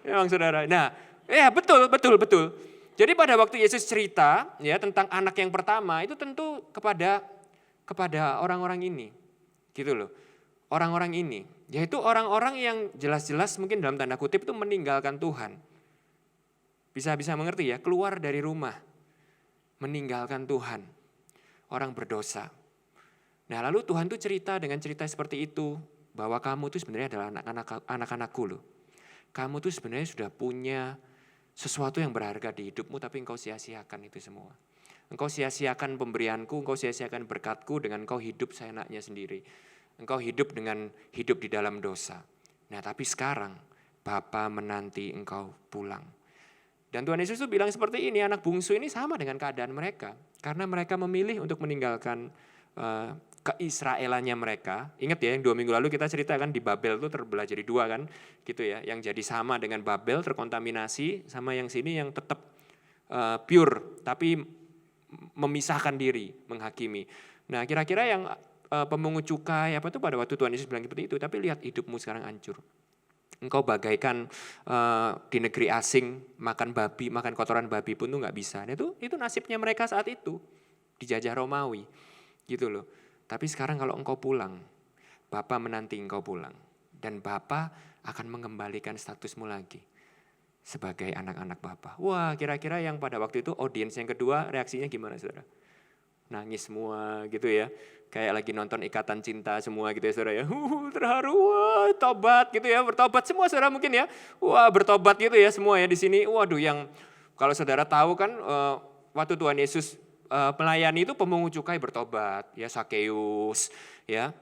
memang saudara. Nah, ya betul. Jadi pada waktu Yesus cerita ya tentang anak yang pertama itu tentu kepada orang-orang ini, gitu loh. Orang-orang ini, yaitu orang-orang yang jelas-jelas mungkin dalam tanda kutip itu meninggalkan Tuhan. Bisa mengerti ya, keluar dari rumah, meninggalkan Tuhan, orang berdosa. Nah lalu Tuhan tuh cerita dengan cerita seperti itu, bahwa kamu tuh sebenarnya adalah anak-anakku loh. Kamu tuh sebenarnya sudah punya sesuatu yang berharga di hidupmu, tapi engkau sia-siakan itu semua. Engkau sia-siakan pemberianku, engkau sia-siakan berkatku dengan engkau hidup seenaknya sendiri. Engkau hidup di dalam dosa. Nah tapi sekarang Bapa menanti engkau pulang. Dan Tuhan Yesus itu bilang seperti ini, anak bungsu ini sama dengan keadaan mereka. Karena mereka memilih untuk meninggalkan keisraelannya mereka. Ingat ya yang 2 minggu lalu kita ceritakan di Babel itu terbelah jadi 2 kan. Gitu ya, yang jadi sama dengan Babel terkontaminasi, sama yang sini yang tetap pure tapi memisahkan diri, menghakimi. Nah kira-kira yang pemungut cukai apa itu pada waktu Tuhan Yesus bilang seperti itu, tapi lihat hidupmu sekarang hancur. Engkau bagaikan di negeri asing, makan babi, makan kotoran babi pun tuh nggak bisa. Nah, itu nasibnya mereka saat itu, dijajah Romawi, gitu loh. Tapi sekarang kalau engkau pulang, Bapa menanti engkau pulang, dan Bapa akan mengembalikan statusmu lagi sebagai anak-anak Bapa. Wah, kira-kira yang pada waktu itu audiens yang kedua reaksinya gimana, saudara? Nangis semua gitu ya, kayak lagi nonton Ikatan Cinta semua gitu ya saudara ya, terharu, wah tobat gitu ya, bertobat semua saudara mungkin ya, wah bertobat gitu ya semua ya di sini. Waduh, yang kalau saudara tahu kan waktu Tuhan Yesus melayani itu pemungut cukai bertobat ya, Sakeus ya,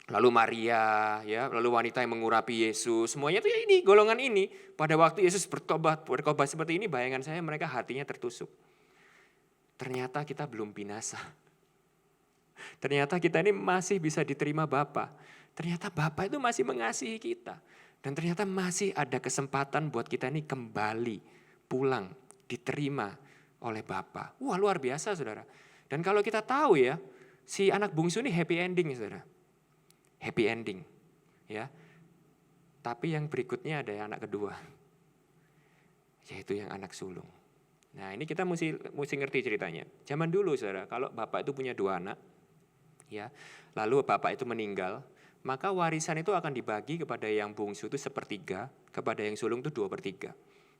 lalu Maria ya, lalu wanita yang mengurapi Yesus, semuanya itu ya ini golongan ini. Pada waktu Yesus bertobat seperti ini, bayangan saya mereka hatinya tertusuk. Ternyata kita belum binasa. Ternyata kita ini masih bisa diterima Bapa. Ternyata Bapa itu masih mengasihi kita. Dan ternyata masih ada kesempatan buat kita ini kembali pulang, diterima oleh Bapa. Wah, luar biasa saudara. Dan kalau kita tahu ya, si anak bungsu ini happy ending saudara. Happy ending. Ya. Tapi yang berikutnya ada yang anak kedua. Yaitu yang anak sulung. Nah, ini kita mesti ngerti ceritanya. Zaman dulu saudara, kalau bapak itu punya 2 anak, ya, lalu bapak itu meninggal, maka warisan itu akan dibagi kepada yang bungsu itu 1/3, kepada yang sulung itu 2/3.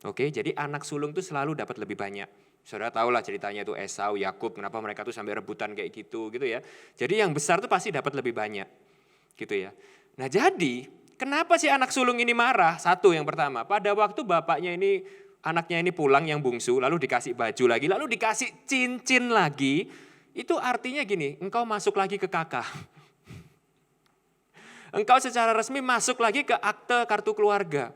Oke, jadi anak sulung itu selalu dapat lebih banyak. Saudara tahulah ceritanya itu Esau, Yakub, kenapa mereka tuh sampai rebutan kayak gitu ya. Jadi yang besar tuh pasti dapat lebih banyak, gitu ya. Nah jadi, kenapa si anak sulung ini marah? Satu yang pertama, pada waktu anaknya ini pulang yang bungsu, lalu dikasih baju lagi, lalu dikasih cincin lagi, itu artinya gini, engkau masuk lagi ke kakak. Engkau secara resmi masuk lagi ke akte kartu keluarga.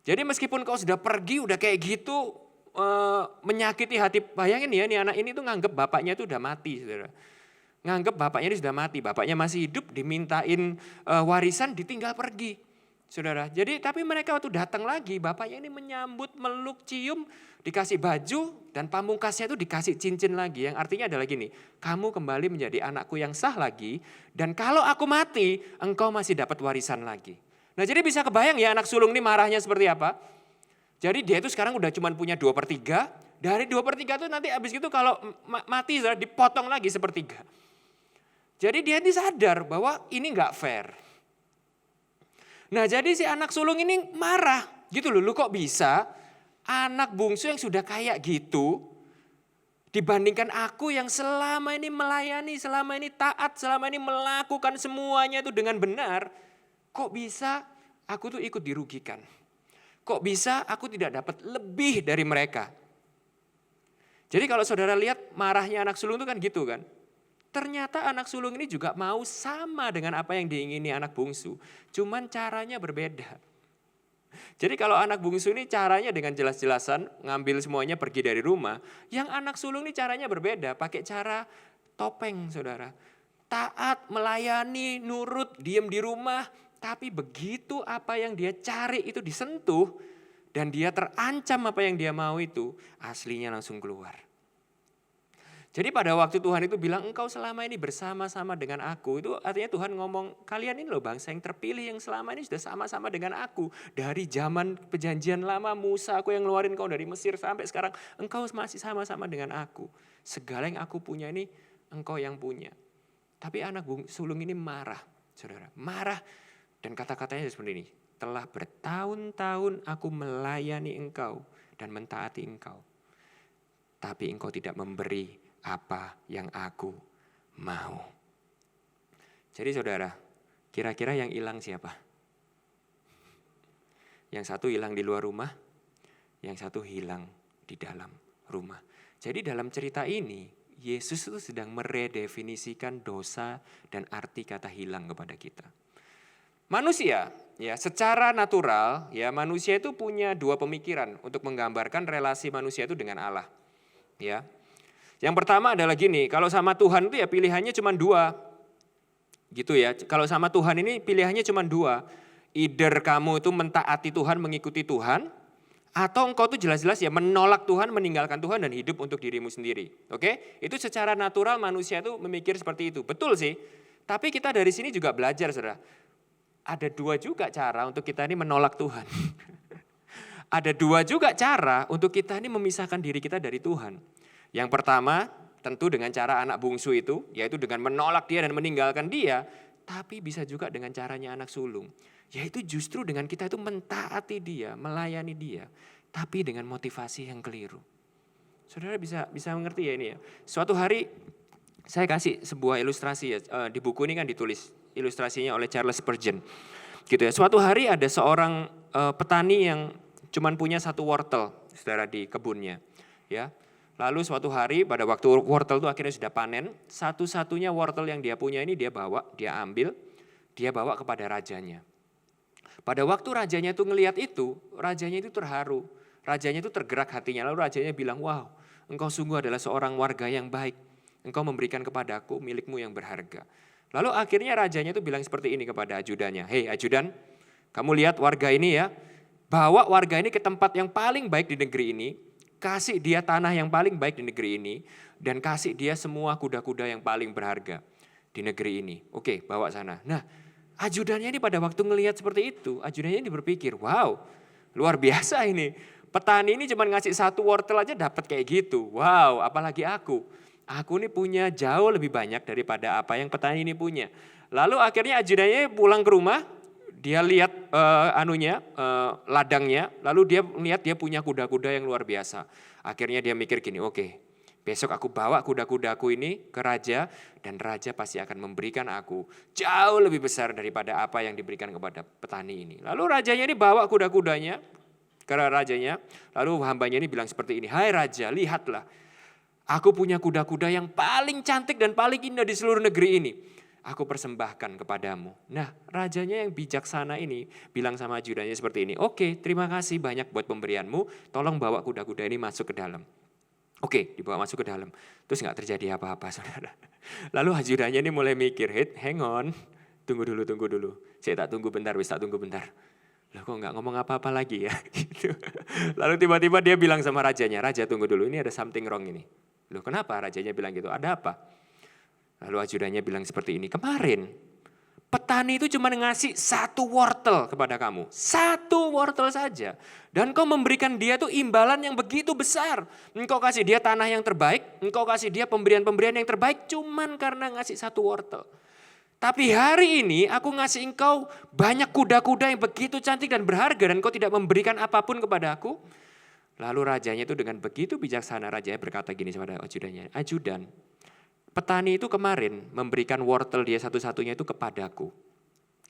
Jadi meskipun kau sudah pergi, udah kayak gitu, menyakiti hati, bayangin ya, nih anak ini tuh nganggep bapaknya itu udah mati, saudara. Nganggep bapaknya ini sudah mati, bapaknya masih hidup, dimintain warisan, ditinggal pergi. Saudara, jadi tapi mereka waktu datang lagi, bapaknya ini menyambut, meluk, cium, dikasih baju, dan pamungkasnya itu dikasih cincin lagi. Yang artinya adalah gini, kamu kembali menjadi anakku yang sah lagi, dan kalau aku mati, engkau masih dapat warisan lagi. Nah jadi bisa kebayang ya anak sulung ini marahnya seperti apa. Jadi dia itu sekarang udah cuma punya 2/3, dari 2/3 itu nanti habis gitu kalau mati dipotong lagi 1/3. Jadi dia ini sadar bahwa ini gak fair. Nah jadi si anak sulung ini marah gitu loh, lu kok bisa anak bungsu yang sudah kayak gitu dibandingkan aku yang selama ini melayani, selama ini taat, selama ini melakukan semuanya itu dengan benar, kok bisa aku tuh ikut dirugikan? Kok bisa aku tidak dapat lebih dari mereka? Jadi kalau saudara lihat marahnya anak sulung itu kan gitu kan. Ternyata anak sulung ini juga mau sama dengan apa yang diingini anak bungsu. Cuman caranya berbeda. Jadi kalau anak bungsu ini caranya dengan jelas-jelasan ngambil semuanya pergi dari rumah. Yang anak sulung ini caranya berbeda. Pakai cara topeng saudara. Taat, melayani, nurut, diem di rumah. Tapi begitu apa yang dia cari itu disentuh. Dan dia terancam apa yang dia mau itu. Aslinya langsung keluar. Jadi pada waktu Tuhan itu bilang engkau selama ini bersama-sama dengan aku. Itu artinya Tuhan ngomong kalian ini loh bangsa yang terpilih yang selama ini sudah sama-sama dengan aku. Dari zaman perjanjian lama Musa aku yang ngeluarin kau dari Mesir sampai sekarang. Engkau masih sama-sama dengan aku. Segala yang aku punya ini engkau yang punya. Tapi anak sulung ini marah saudara. Marah dan kata-katanya seperti ini. Telah bertahun-tahun aku melayani engkau dan mentaati engkau. Tapi engkau tidak memberi apa yang aku mau. Jadi saudara, kira-kira yang hilang siapa? Yang satu hilang di luar rumah, yang satu hilang di dalam rumah. Jadi dalam cerita ini, Yesus itu sedang meredefinisikan dosa dan arti kata hilang kepada kita. Manusia, ya secara natural, ya manusia itu punya 2 pemikiran untuk menggambarkan relasi manusia itu dengan Allah. Ya. Yang pertama adalah gini, kalau sama Tuhan itu ya pilihannya cuma 2. Gitu ya, kalau sama Tuhan ini pilihannya cuma 2. Either kamu itu mentaati Tuhan, mengikuti Tuhan, atau engkau tuh jelas-jelas ya menolak Tuhan, meninggalkan Tuhan dan hidup untuk dirimu sendiri. Oke? Itu secara natural manusia itu memikir seperti itu. Betul sih. Tapi kita dari sini juga belajar, saudara. Ada dua juga cara untuk kita ini menolak Tuhan. Ada dua juga cara untuk kita ini memisahkan diri kita dari Tuhan. Yang pertama, tentu dengan cara anak bungsu itu, yaitu dengan menolak dia dan meninggalkan dia. Tapi bisa juga dengan caranya anak sulung. Yaitu justru dengan kita itu mentaati dia, melayani dia. Tapi dengan motivasi yang keliru. Saudara bisa mengerti ya ini ya. Suatu hari saya kasih sebuah ilustrasi ya, di buku ini kan ditulis ilustrasinya oleh Charles Spurgeon. Gitu ya. Suatu hari ada seorang petani yang cuman punya satu wortel, saudara, di kebunnya. Ya. Lalu suatu hari pada waktu wortel itu akhirnya sudah panen, satu-satunya wortel yang dia punya ini dia ambil, dia bawa kepada rajanya. Pada waktu rajanya itu ngelihat itu, rajanya itu terharu, rajanya itu tergerak hatinya. Lalu rajanya bilang, wow, engkau sungguh adalah seorang warga yang baik. Engkau memberikan kepadaku milikmu yang berharga. Lalu akhirnya rajanya itu bilang seperti ini kepada ajudannya. Hei ajudan, kamu lihat warga ini ya. Bawa warga ini ke tempat yang paling baik di negeri ini. Kasih dia tanah yang paling baik di negeri ini. Dan kasih dia semua kuda-kuda yang paling berharga di negeri ini. Oke, bawa sana. Nah, ajudannya ini pada waktu ngelihat seperti itu, ajudannya ini berpikir, wow, luar biasa ini. Petani ini cuma ngasih satu wortel aja dapat kayak gitu. Wow, apalagi aku. Aku ini punya jauh lebih banyak daripada apa yang petani ini punya. Lalu akhirnya ajudannya pulang ke rumah, dia lihat ladangnya, lalu dia lihat dia punya kuda-kuda yang luar biasa. Akhirnya dia mikir gini, oke, besok aku bawa kuda-kudaku ini ke raja, dan raja pasti akan memberikan aku jauh lebih besar daripada apa yang diberikan kepada petani ini. Lalu rajanya ini bawa kuda-kudanya ke rajanya, lalu hambanya ini bilang seperti ini, hai raja, lihatlah. Aku punya kuda-kuda yang paling cantik dan paling indah di seluruh negeri ini. Aku persembahkan kepadamu. Nah, rajanya yang bijaksana ini bilang sama ajudannya seperti ini. Oke, terima kasih banyak buat pemberianmu. Tolong bawa kuda-kuda ini masuk ke dalam. Oke, dibawa masuk ke dalam. Terus gak terjadi apa-apa, saudara. Lalu ajudannya ini mulai mikir, hang on. Tunggu dulu. Saya tak tunggu bentar, tak tunggu bentar. Loh kok gak ngomong apa-apa lagi ya? Gitu. Lalu tiba-tiba dia bilang sama rajanya, raja tunggu dulu, ini ada something wrong ini. Loh kenapa? Rajanya bilang gitu, ada apa? Lalu ajudannya bilang seperti ini, kemarin petani itu cuma ngasih satu wortel kepada kamu. Satu wortel saja. Dan kau memberikan dia tuh imbalan yang begitu besar. Engkau kasih dia tanah yang terbaik, engkau kasih dia pemberian-pemberian yang terbaik cuman karena ngasih satu wortel. Tapi hari ini aku ngasih engkau banyak kuda-kuda yang begitu cantik dan berharga dan kau tidak memberikan apapun kepada aku. Lalu rajanya itu dengan begitu bijaksana, rajanya berkata gini kepada ajudannya, ajudan, petani itu kemarin memberikan wortel dia satu-satunya itu kepadaku.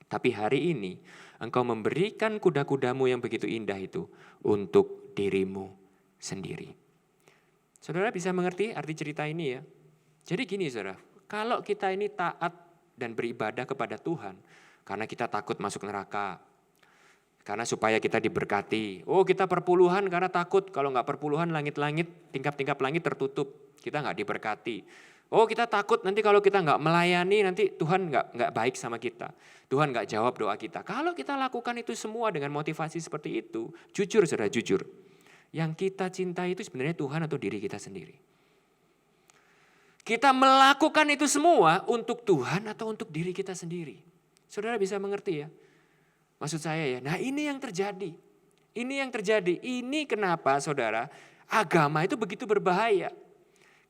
Tapi hari ini engkau memberikan kuda-kudamu yang begitu indah itu untuk dirimu sendiri. Saudara bisa mengerti arti cerita ini ya? Jadi gini saudara, kalau kita ini taat dan beribadah kepada Tuhan, karena kita takut masuk neraka, karena supaya kita diberkati. Oh kita perpuluhan karena takut kalau nggak perpuluhan langit-langit, tingkap-tingkap langit tertutup. Kita nggak diberkati. Oh kita takut nanti kalau kita nggak melayani nanti Tuhan nggak baik sama kita. Tuhan nggak jawab doa kita. Kalau kita lakukan itu semua dengan motivasi seperti itu, jujur saudara jujur. Yang kita cintai itu sebenarnya Tuhan atau diri kita sendiri. Kita melakukan itu semua untuk Tuhan atau untuk diri kita sendiri. Saudara bisa mengerti ya? Maksud saya ya, nah ini yang terjadi. Ini yang terjadi. Ini kenapa saudara, agama itu begitu berbahaya.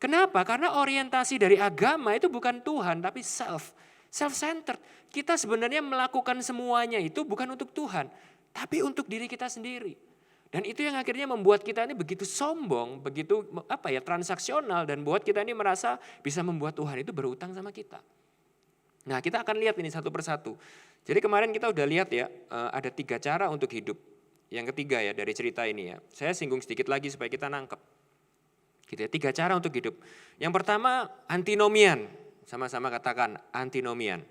Kenapa? Karena orientasi dari agama itu bukan Tuhan, tapi self-centered. Kita sebenarnya melakukan semuanya itu bukan untuk Tuhan, tapi untuk diri kita sendiri. Dan itu yang akhirnya membuat kita ini begitu sombong, begitu transaksional, dan buat kita ini merasa bisa membuat Tuhan itu berutang sama kita. Nah kita akan lihat ini satu persatu. Jadi kemarin kita udah lihat ya, ada 3 cara untuk hidup. Yang ketiga ya dari cerita ini ya, saya singgung sedikit lagi supaya kita nangkep. Gitu ya, 3 cara untuk hidup. Yang pertama antinomian, sama-sama katakan antinomian.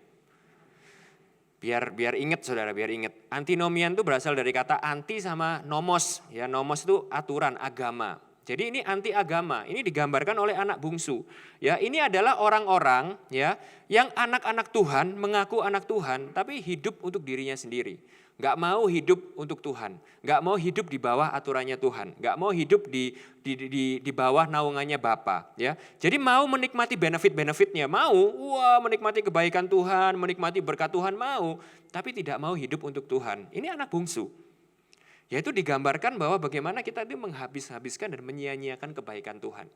Biar ingat saudara, biar ingat. Antinomian itu berasal dari kata anti sama nomos. Ya, nomos itu aturan, agama. Jadi ini anti agama, ini digambarkan oleh anak bungsu. Ya, ini adalah orang-orang ya yang anak-anak Tuhan, mengaku anak Tuhan, tapi hidup untuk dirinya sendiri. Nggak mau hidup untuk Tuhan, nggak mau hidup di bawah aturannya Tuhan, nggak mau hidup di bawah naungannya Bapa. Ya, jadi mau menikmati benefit-benefitnya, mau, menikmati kebaikan Tuhan, menikmati berkat Tuhan mau, tapi tidak mau hidup untuk Tuhan. Ini anak bungsu. Yaitu digambarkan bahwa bagaimana kita itu menghabis-habiskan dan menyia-nyiakan kebaikan Tuhan.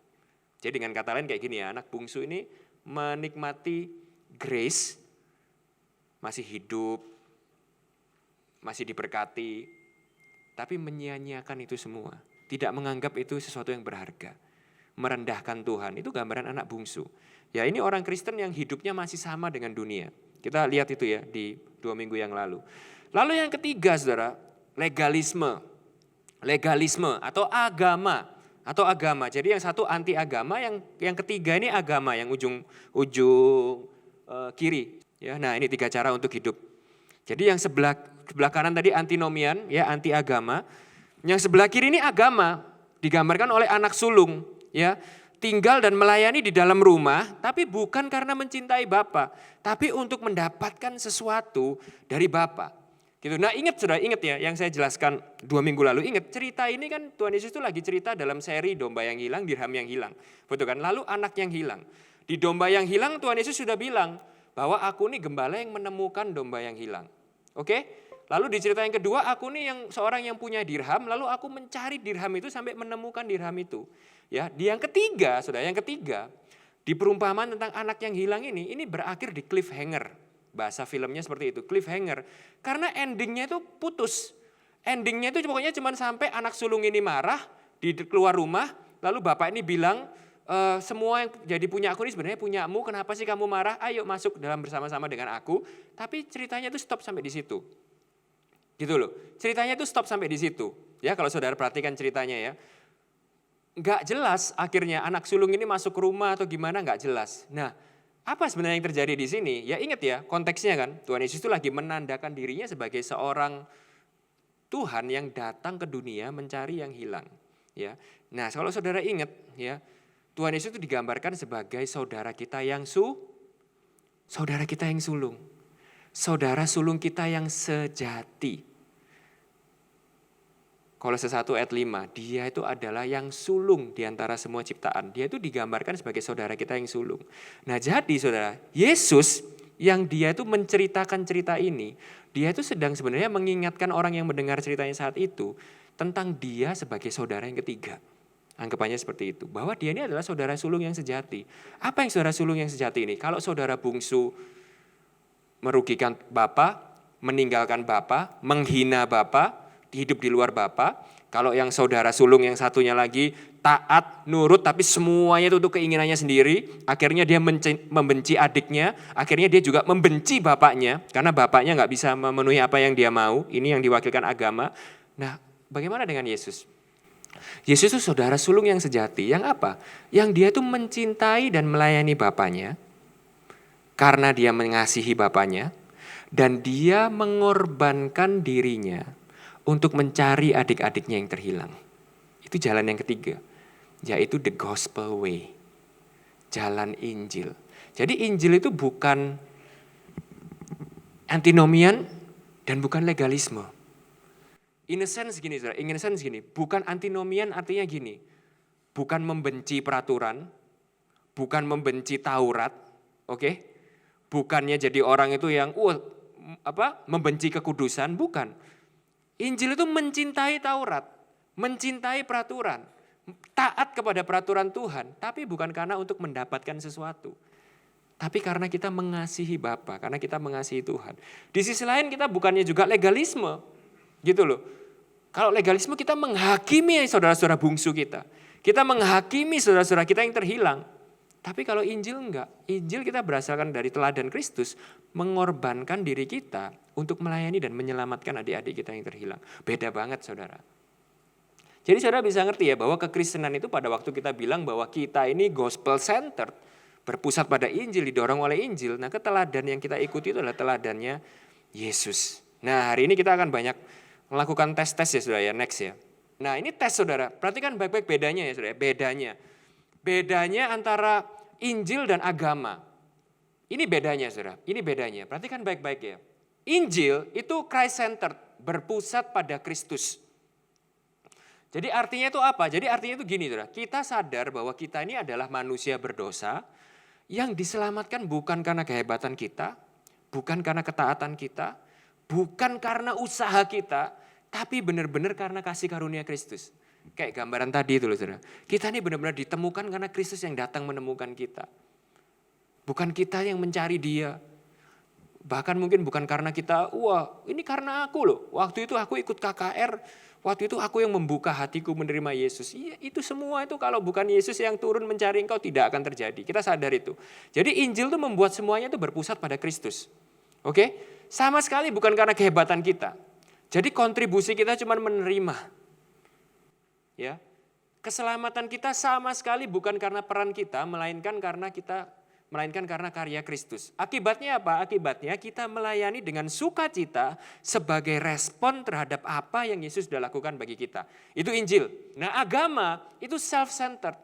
Jadi dengan kata lain kayak gini ya, anak bungsu ini menikmati grace, masih hidup, masih diberkati, tapi menyia-nyiakan itu semua. Tidak menganggap itu sesuatu yang berharga. Merendahkan Tuhan, itu gambaran anak bungsu. Ya ini orang Kristen yang hidupnya masih sama dengan dunia. Kita lihat itu ya di 2 minggu yang lalu. Lalu yang ketiga saudara, legalisme. Legalisme atau agama. Jadi yang satu anti agama, yang ketiga ini agama, yang ujung kiri. Ya, nah ini 3 cara untuk hidup. Jadi yang sebelah kanan tadi antinomian, ya anti agama. Yang sebelah kiri ini agama, digambarkan oleh anak sulung, ya tinggal dan melayani di dalam rumah, tapi bukan karena mencintai Bapa, tapi untuk mendapatkan sesuatu dari Bapa. Gitu. Nah ingat ya yang saya jelaskan 2 minggu lalu, ingat cerita ini kan Tuhan Yesus itu lagi cerita dalam seri domba yang hilang, dirham yang hilang. Betul kan? Lalu anak yang hilang. Di domba yang hilang Tuhan Yesus sudah bilang bahwa aku nih gembala yang menemukan domba yang hilang. Oke? Lalu di cerita yang kedua, aku nih seorang yang punya dirham, lalu aku mencari dirham itu sampai menemukan dirham itu. Ya, di yang ketiga, di perumpamaan tentang anak yang hilang ini berakhir di cliffhanger. Bahasa filmnya seperti itu, cliffhanger. Karena endingnya itu putus. Endingnya itu pokoknya cuma sampai anak sulung ini marah, keluar rumah, lalu bapak ini bilang, semua yang jadi punya aku ini sebenarnya punyamu, kenapa sih kamu marah? Ayo masuk dalam bersama-sama dengan aku. Tapi ceritanya itu stop sampai di situ. Gitu loh. Ceritanya itu stop sampai di situ. Ya kalau saudara perhatikan ceritanya ya. Enggak jelas akhirnya anak sulung ini masuk ke rumah atau gimana, enggak jelas. Nah, apa sebenarnya yang terjadi di sini? Ya ingat ya, konteksnya kan. Tuhan Yesus itu lagi menandakan dirinya sebagai seorang Tuhan yang datang ke dunia mencari yang hilang. Ya. Nah, kalau saudara ingat ya, Tuhan Yesus itu digambarkan sebagai saudara kita yang sulung. Saudara sulung kita yang sejati. Kolose 1 ayat 5, dia itu adalah yang sulung di antara semua ciptaan. Dia itu digambarkan sebagai saudara kita yang sulung. Nah jadi saudara, Yesus yang dia itu menceritakan cerita ini, dia itu sedang sebenarnya mengingatkan orang yang mendengar ceritanya saat itu tentang dia sebagai saudara yang ketiga. Anggapannya seperti itu, bahwa dia ini adalah saudara sulung yang sejati. Apa yang saudara sulung yang sejati ini? Kalau saudara bungsu merugikan Bapa, meninggalkan Bapa, menghina Bapa, hidup di luar Bapa. Kalau yang saudara sulung yang satunya lagi taat, nurut, tapi semuanya itu untuk keinginannya sendiri. Akhirnya dia membenci adiknya, akhirnya dia juga membenci bapaknya, karena bapaknya nggak bisa memenuhi apa yang dia mau. Ini yang diwakilkan agama. Nah, bagaimana dengan Yesus? Yesus itu saudara sulung yang sejati, yang apa? Yang dia itu mencintai dan melayani bapaknya, karena dia mengasihi bapaknya, dan dia mengorbankan dirinya untuk mencari adik-adiknya yang terhilang. Itu jalan yang ketiga, yaitu the gospel way, jalan Injil. Jadi Injil itu bukan antinomian dan bukan legalisme. In a sense gini, bukan antinomian artinya gini, bukan membenci peraturan, bukan membenci Taurat, oke? Bukannya jadi orang itu yang membenci kekudusan, bukan. Injil itu mencintai Taurat, mencintai peraturan, taat kepada peraturan Tuhan, tapi bukan karena untuk mendapatkan sesuatu. Tapi karena kita mengasihi Bapa, karena kita mengasihi Tuhan. Di sisi lain kita bukannya juga legalisme, gitu loh. Kalau legalisme kita menghakimi saudara-saudara bungsu kita. Kita menghakimi saudara-saudara kita yang terhilang. Tapi kalau Injil enggak. Injil kita berasalkan dari teladan Kristus, mengorbankan diri kita untuk melayani dan menyelamatkan adik-adik kita yang terhilang. Beda banget saudara. Jadi saudara bisa ngerti ya bahwa kekristenan itu pada waktu kita bilang bahwa kita ini gospel center, berpusat pada Injil, didorong oleh Injil. Nah keteladan yang kita ikuti itu adalah teladannya Yesus. Nah hari ini kita akan banyak melakukan tes-tes ya saudara ya, next ya. Nah ini tes saudara, perhatikan baik-baik bedanya ya saudara, bedanya antara Injil dan agama. Ini bedanya saudara, ini bedanya, perhatikan baik-baik ya. Injil itu Christ centered, berpusat pada Kristus. Jadi artinya itu apa? Jadi artinya itu gini, saudara. Kita sadar bahwa kita ini adalah manusia berdosa yang diselamatkan bukan karena kehebatan kita, bukan karena ketaatan kita, bukan karena usaha kita, tapi benar-benar karena kasih karunia Kristus. Kayak gambaran tadi itu loh, saudara. Kita ini benar-benar ditemukan karena Kristus yang datang menemukan kita. Bukan kita yang mencari dia. Bahkan mungkin bukan karena kita, wah ini karena aku loh. Waktu itu aku ikut KKR, waktu itu aku yang membuka hatiku menerima Yesus. Iya, itu semua itu kalau bukan Yesus yang turun mencari engkau tidak akan terjadi. Kita sadar itu. Jadi Injil itu membuat semuanya itu berpusat pada Kristus. Oke? Sama sekali bukan karena kehebatan kita. Jadi kontribusi kita cuma menerima. Ya. Keselamatan kita sama sekali bukan karena peran kita, melainkan karena karya Kristus. Akibatnya apa? Akibatnya kita melayani dengan sukacita sebagai respon terhadap apa yang Yesus sudah lakukan bagi kita. Itu Injil. Nah, agama itu self-centered.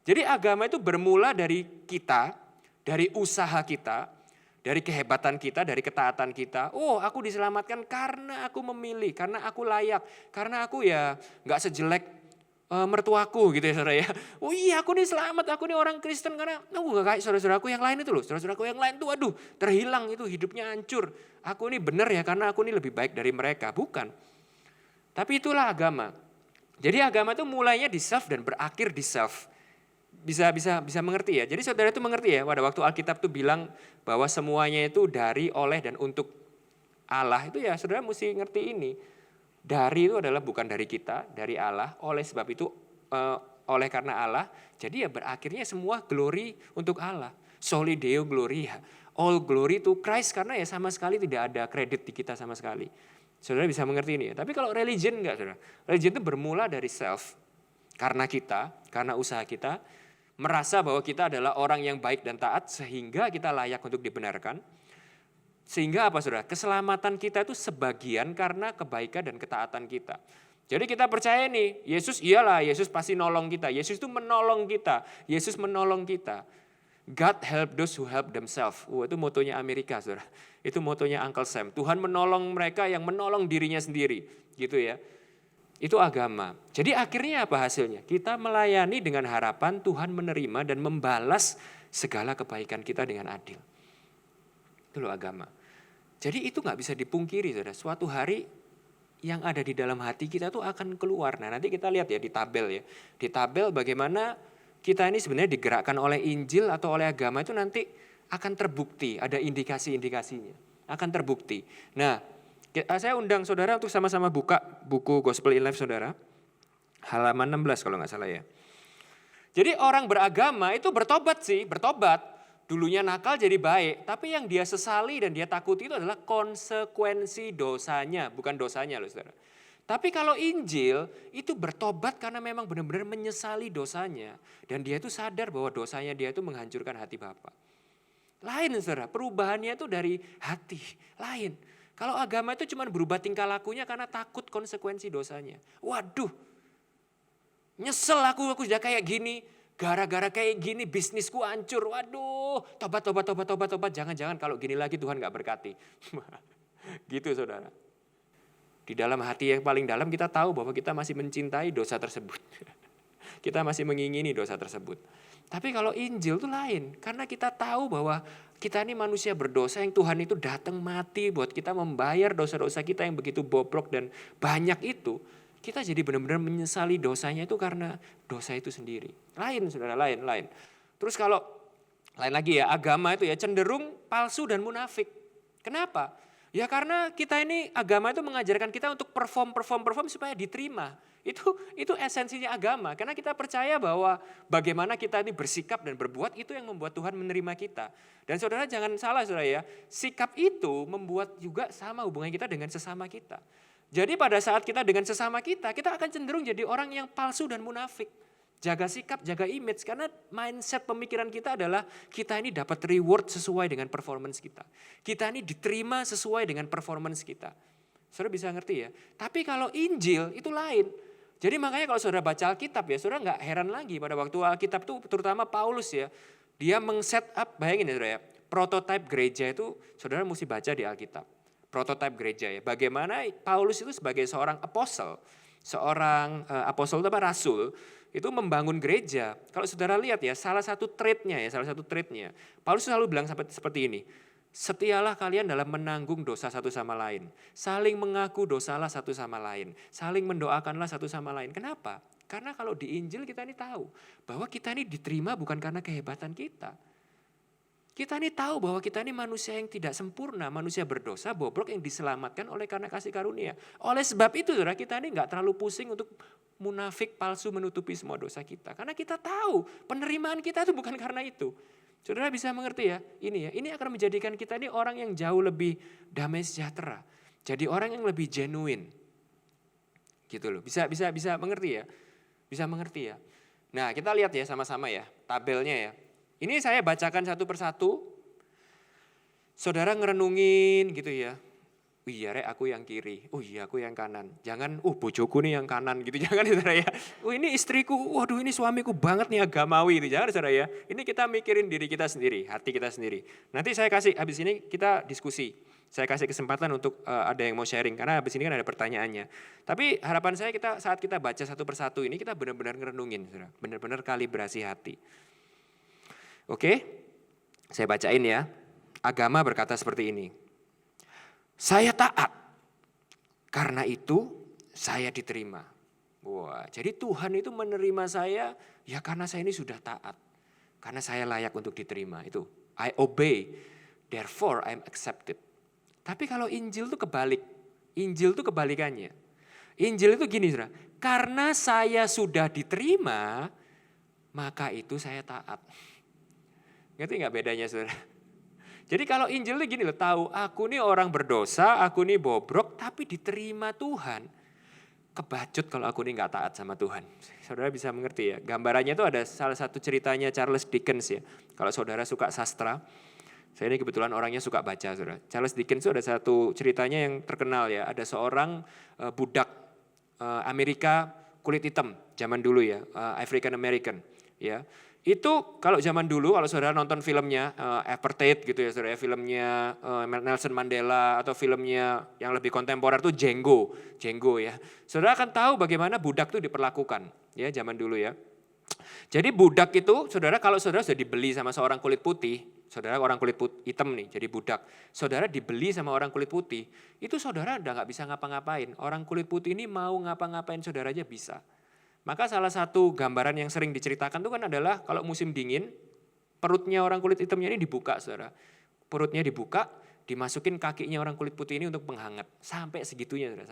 Jadi agama itu bermula dari kita, dari usaha kita, dari kehebatan kita, dari ketaatan kita. Oh, aku diselamatkan karena aku memilih, karena aku layak, karena aku ya nggak sejelek mertuaku gitu ya saudara ya. Oh iya aku nih selamat, aku nih orang Kristen karena aku gak kayak saudara-saudaraku yang lain itu loh. Saudara-saudaraku yang lain tuh aduh terhilang itu hidupnya hancur. Aku ini benar ya karena aku ini lebih baik dari mereka. Bukan. Tapi itulah agama. Jadi agama itu mulainya di self dan berakhir di self. Bisa mengerti ya. Jadi saudara itu mengerti ya pada waktu Alkitab tuh bilang bahwa semuanya itu dari, oleh dan untuk Allah. Itu ya saudara mesti ngerti ini. Dari itu adalah bukan dari kita, dari Allah. Oleh sebab itu, oleh karena Allah, jadi ya berakhirnya semua glory untuk Allah. Soli Deo Gloria. All glory to Christ, karena ya sama sekali tidak ada kredit di kita sama sekali. Saudara bisa mengerti ini ya. Tapi kalau religion enggak, saudara. Religion itu bermula dari self. Karena kita, karena usaha kita, merasa bahwa kita adalah orang yang baik dan taat, sehingga kita layak untuk dibenarkan. Sehingga apa saudara? Keselamatan kita itu sebagian karena kebaikan dan ketaatan kita. Jadi kita percaya nih, Yesus iyalah, Yesus pasti nolong kita. Yesus itu menolong kita. Yesus menolong kita. God help those who help themselves. Itu motonya Amerika saudara. Itu motonya Uncle Sam. Tuhan menolong mereka yang menolong dirinya sendiri. Gitu ya. Itu agama. Jadi akhirnya apa hasilnya? Kita melayani dengan harapan Tuhan menerima dan membalas segala kebaikan kita dengan adil. Itu loh agama. Jadi itu gak bisa dipungkiri saudara. Suatu hari yang ada di dalam hati kita tuh akan keluar. Nah nanti kita lihat ya di tabel ya. Di tabel bagaimana kita ini sebenarnya digerakkan oleh Injil atau oleh agama itu nanti akan terbukti. Ada indikasi-indikasinya. Akan terbukti. Nah saya undang saudara untuk sama-sama buka buku Gospel in Life saudara. Halaman 16 kalau gak salah ya. Jadi orang beragama itu bertobat. Dulunya nakal jadi baik, tapi yang dia sesali dan dia takuti itu adalah konsekuensi dosanya, bukan dosanya loh saudara. Tapi kalau Injil itu bertobat karena memang benar-benar menyesali dosanya. Dan dia itu sadar bahwa dosanya dia itu menghancurkan hati Bapa. Lain saudara, perubahannya itu dari hati, lain. Kalau agama itu cuma berubah tingkah lakunya karena takut konsekuensi dosanya. Waduh, nyesel aku sudah kayak gini. Gara-gara kayak gini bisnisku hancur. Waduh, tobat. Jangan-jangan kalau gini lagi Tuhan gak berkati. Gitu saudara. Di dalam hati yang paling dalam kita tahu bahwa kita masih mencintai dosa tersebut. Kita masih mengingini dosa tersebut. Tapi kalau Injil itu lain. Karena kita tahu bahwa kita ini manusia berdosa yang Tuhan itu datang mati buat kita membayar dosa-dosa kita yang begitu bobrok dan banyak itu. Kita jadi benar-benar menyesali dosanya itu karena dosa itu sendiri. Lain saudara, lain. Terus kalau lain lagi ya, agama itu ya cenderung palsu dan munafik. Kenapa? Ya karena kita ini agama itu mengajarkan kita untuk perform supaya diterima. Itu esensinya agama. Karena kita percaya bahwa bagaimana kita ini bersikap dan berbuat itu yang membuat Tuhan menerima kita. Dan saudara jangan salah saudara ya, sikap itu membuat juga sama hubungan kita dengan sesama kita. Jadi pada saat kita dengan sesama kita akan cenderung jadi orang yang palsu dan munafik. Jaga sikap, jaga image, karena mindset pemikiran kita adalah kita ini dapat reward sesuai dengan performance kita. Kita ini diterima sesuai dengan performance kita. Saudara bisa ngerti ya? Tapi kalau Injil itu lain. Jadi makanya kalau saudara baca Alkitab ya, saudara gak heran lagi pada waktu Alkitab itu terutama Paulus ya. Dia meng-set up, bayangin ya saudara ya, prototipe gereja itu saudara mesti baca di Alkitab. prototipe gereja ya. Bagaimana Paulus itu sebagai seorang apostle, seorang apostle apa rasul itu membangun gereja. Kalau saudara lihat ya, salah satu trait-nya, Paulus selalu bilang seperti ini. Setialah kalian dalam menanggung dosa satu sama lain, saling mengaku dosalah satu sama lain, saling mendoakanlah satu sama lain. Kenapa? Karena kalau di Injil kita ini tahu bahwa kita ini diterima bukan karena kehebatan kita. Kita ini tahu bahwa kita ini manusia yang tidak sempurna, manusia berdosa, bobrok yang diselamatkan oleh karena kasih karunia. Oleh sebab itu, saudara, kita ini nggak terlalu pusing untuk munafik palsu menutupi semua dosa kita. Karena kita tahu penerimaan kita itu bukan karena itu. Saudara bisa mengerti ya, ini akan menjadikan kita ini orang yang jauh lebih damai sejahtera. Jadi orang yang lebih genuine. Gitu loh. Bisa mengerti ya? Bisa mengerti ya. Nah, kita lihat ya sama-sama ya, tabelnya ya. Ini saya bacakan satu persatu. Saudara ngerenungin gitu ya. Oh iya rek aku yang kiri, oh iya aku yang kanan. Jangan, bojoku nih yang kanan gitu, jangan saudara ya. Ini istriku, waduh ini suamiku banget nih agamawi gitu, jangan saudara ya. Ini kita mikirin diri kita sendiri, hati kita sendiri. Nanti saya kasih, habis ini kita diskusi. Saya kasih kesempatan untuk ada yang mau sharing, karena habis ini kan ada pertanyaannya. Tapi harapan saya saat kita baca satu persatu ini, kita benar-benar ngerenungin, saudara. Benar-benar kalibrasi hati. Oke, saya bacain ya. Agama berkata seperti ini. Saya taat, karena itu saya diterima. Wah, jadi Tuhan itu menerima saya ya karena saya ini sudah taat. Karena saya layak untuk diterima, itu. I obey, therefore I'm accepted. Tapi kalau Injil itu kebalik. Injil itu kebalikannya. Injil itu gini, saudara. Karena saya sudah diterima, maka itu saya taat. Ngerti nggak bedanya, saudara? Jadi kalau Injil itu gini loh, tahu aku nih orang berdosa, aku nih bobrok, tapi diterima Tuhan. Kebacut kalau aku nih nggak taat sama Tuhan. Saudara bisa mengerti ya. Gambarannya itu ada salah satu ceritanya Charles Dickens ya. Kalau saudara suka sastra, saya ini kebetulan orangnya suka baca, saudara. Charles Dickens itu ada satu ceritanya yang terkenal ya. Ada seorang budak Amerika kulit hitam zaman dulu ya, African American ya. Itu kalau zaman dulu, kalau saudara nonton filmnya Apartheid gitu ya saudara, filmnya Nelson Mandela atau filmnya yang lebih kontemporer itu Django ya. Saudara akan tahu bagaimana budak itu diperlakukan ya zaman dulu ya. Jadi budak itu saudara, kalau saudara sudah dibeli sama seorang kulit putih, saudara orang kulit hitam nih jadi budak, saudara dibeli sama orang kulit putih, itu saudara udah nggak bisa ngapa-ngapain. Orang kulit putih ini mau ngapa-ngapain saudara aja bisa. Maka salah satu gambaran yang sering diceritakan itu kan adalah kalau musim dingin, perutnya orang kulit hitamnya ini dibuka, saudara. Perutnya dibuka, dimasukin kakinya orang kulit putih ini untuk penghangat. Sampai segitunya, saudara.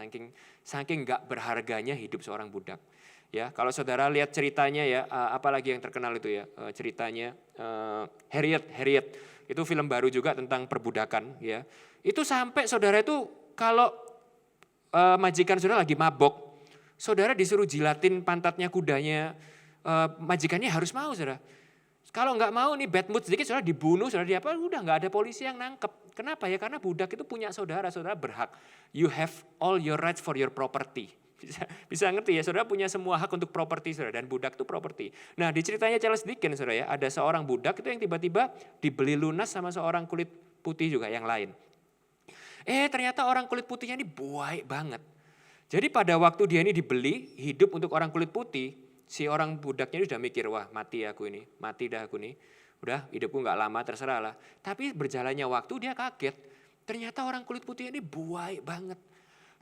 Saking nggak berharganya hidup seorang budak. Ya, kalau saudara lihat ceritanya ya, apalagi yang terkenal itu ya, ceritanya Harriet. Itu film baru juga tentang perbudakan. Ya, itu sampai saudara itu kalau majikan saudara lagi mabok, saudara disuruh jilatin pantatnya kudanya, majikannya harus mau, saudara. Kalau nggak mau nih bad mood sedikit, saudara dibunuh, saudara diapa, udah nggak ada polisi yang nangkep. Kenapa ya? Karena budak itu punya saudara berhak. You have all your rights for your property. Bisa ngerti ya, saudara punya semua hak untuk properti, saudara, dan budak itu properti. Nah di ceritanya Charles Dickens, saudara ya, ada seorang budak itu yang tiba-tiba dibeli lunas sama seorang kulit putih juga yang lain. Ternyata orang kulit putihnya ini baik banget. Jadi pada waktu dia ini dibeli, hidup untuk orang kulit putih, si orang budaknya ini sudah mikir, wah mati dah aku nih, udah hidupku gak lama terserah lah. Tapi berjalannya waktu dia kaget, ternyata orang kulit putih ini baik banget.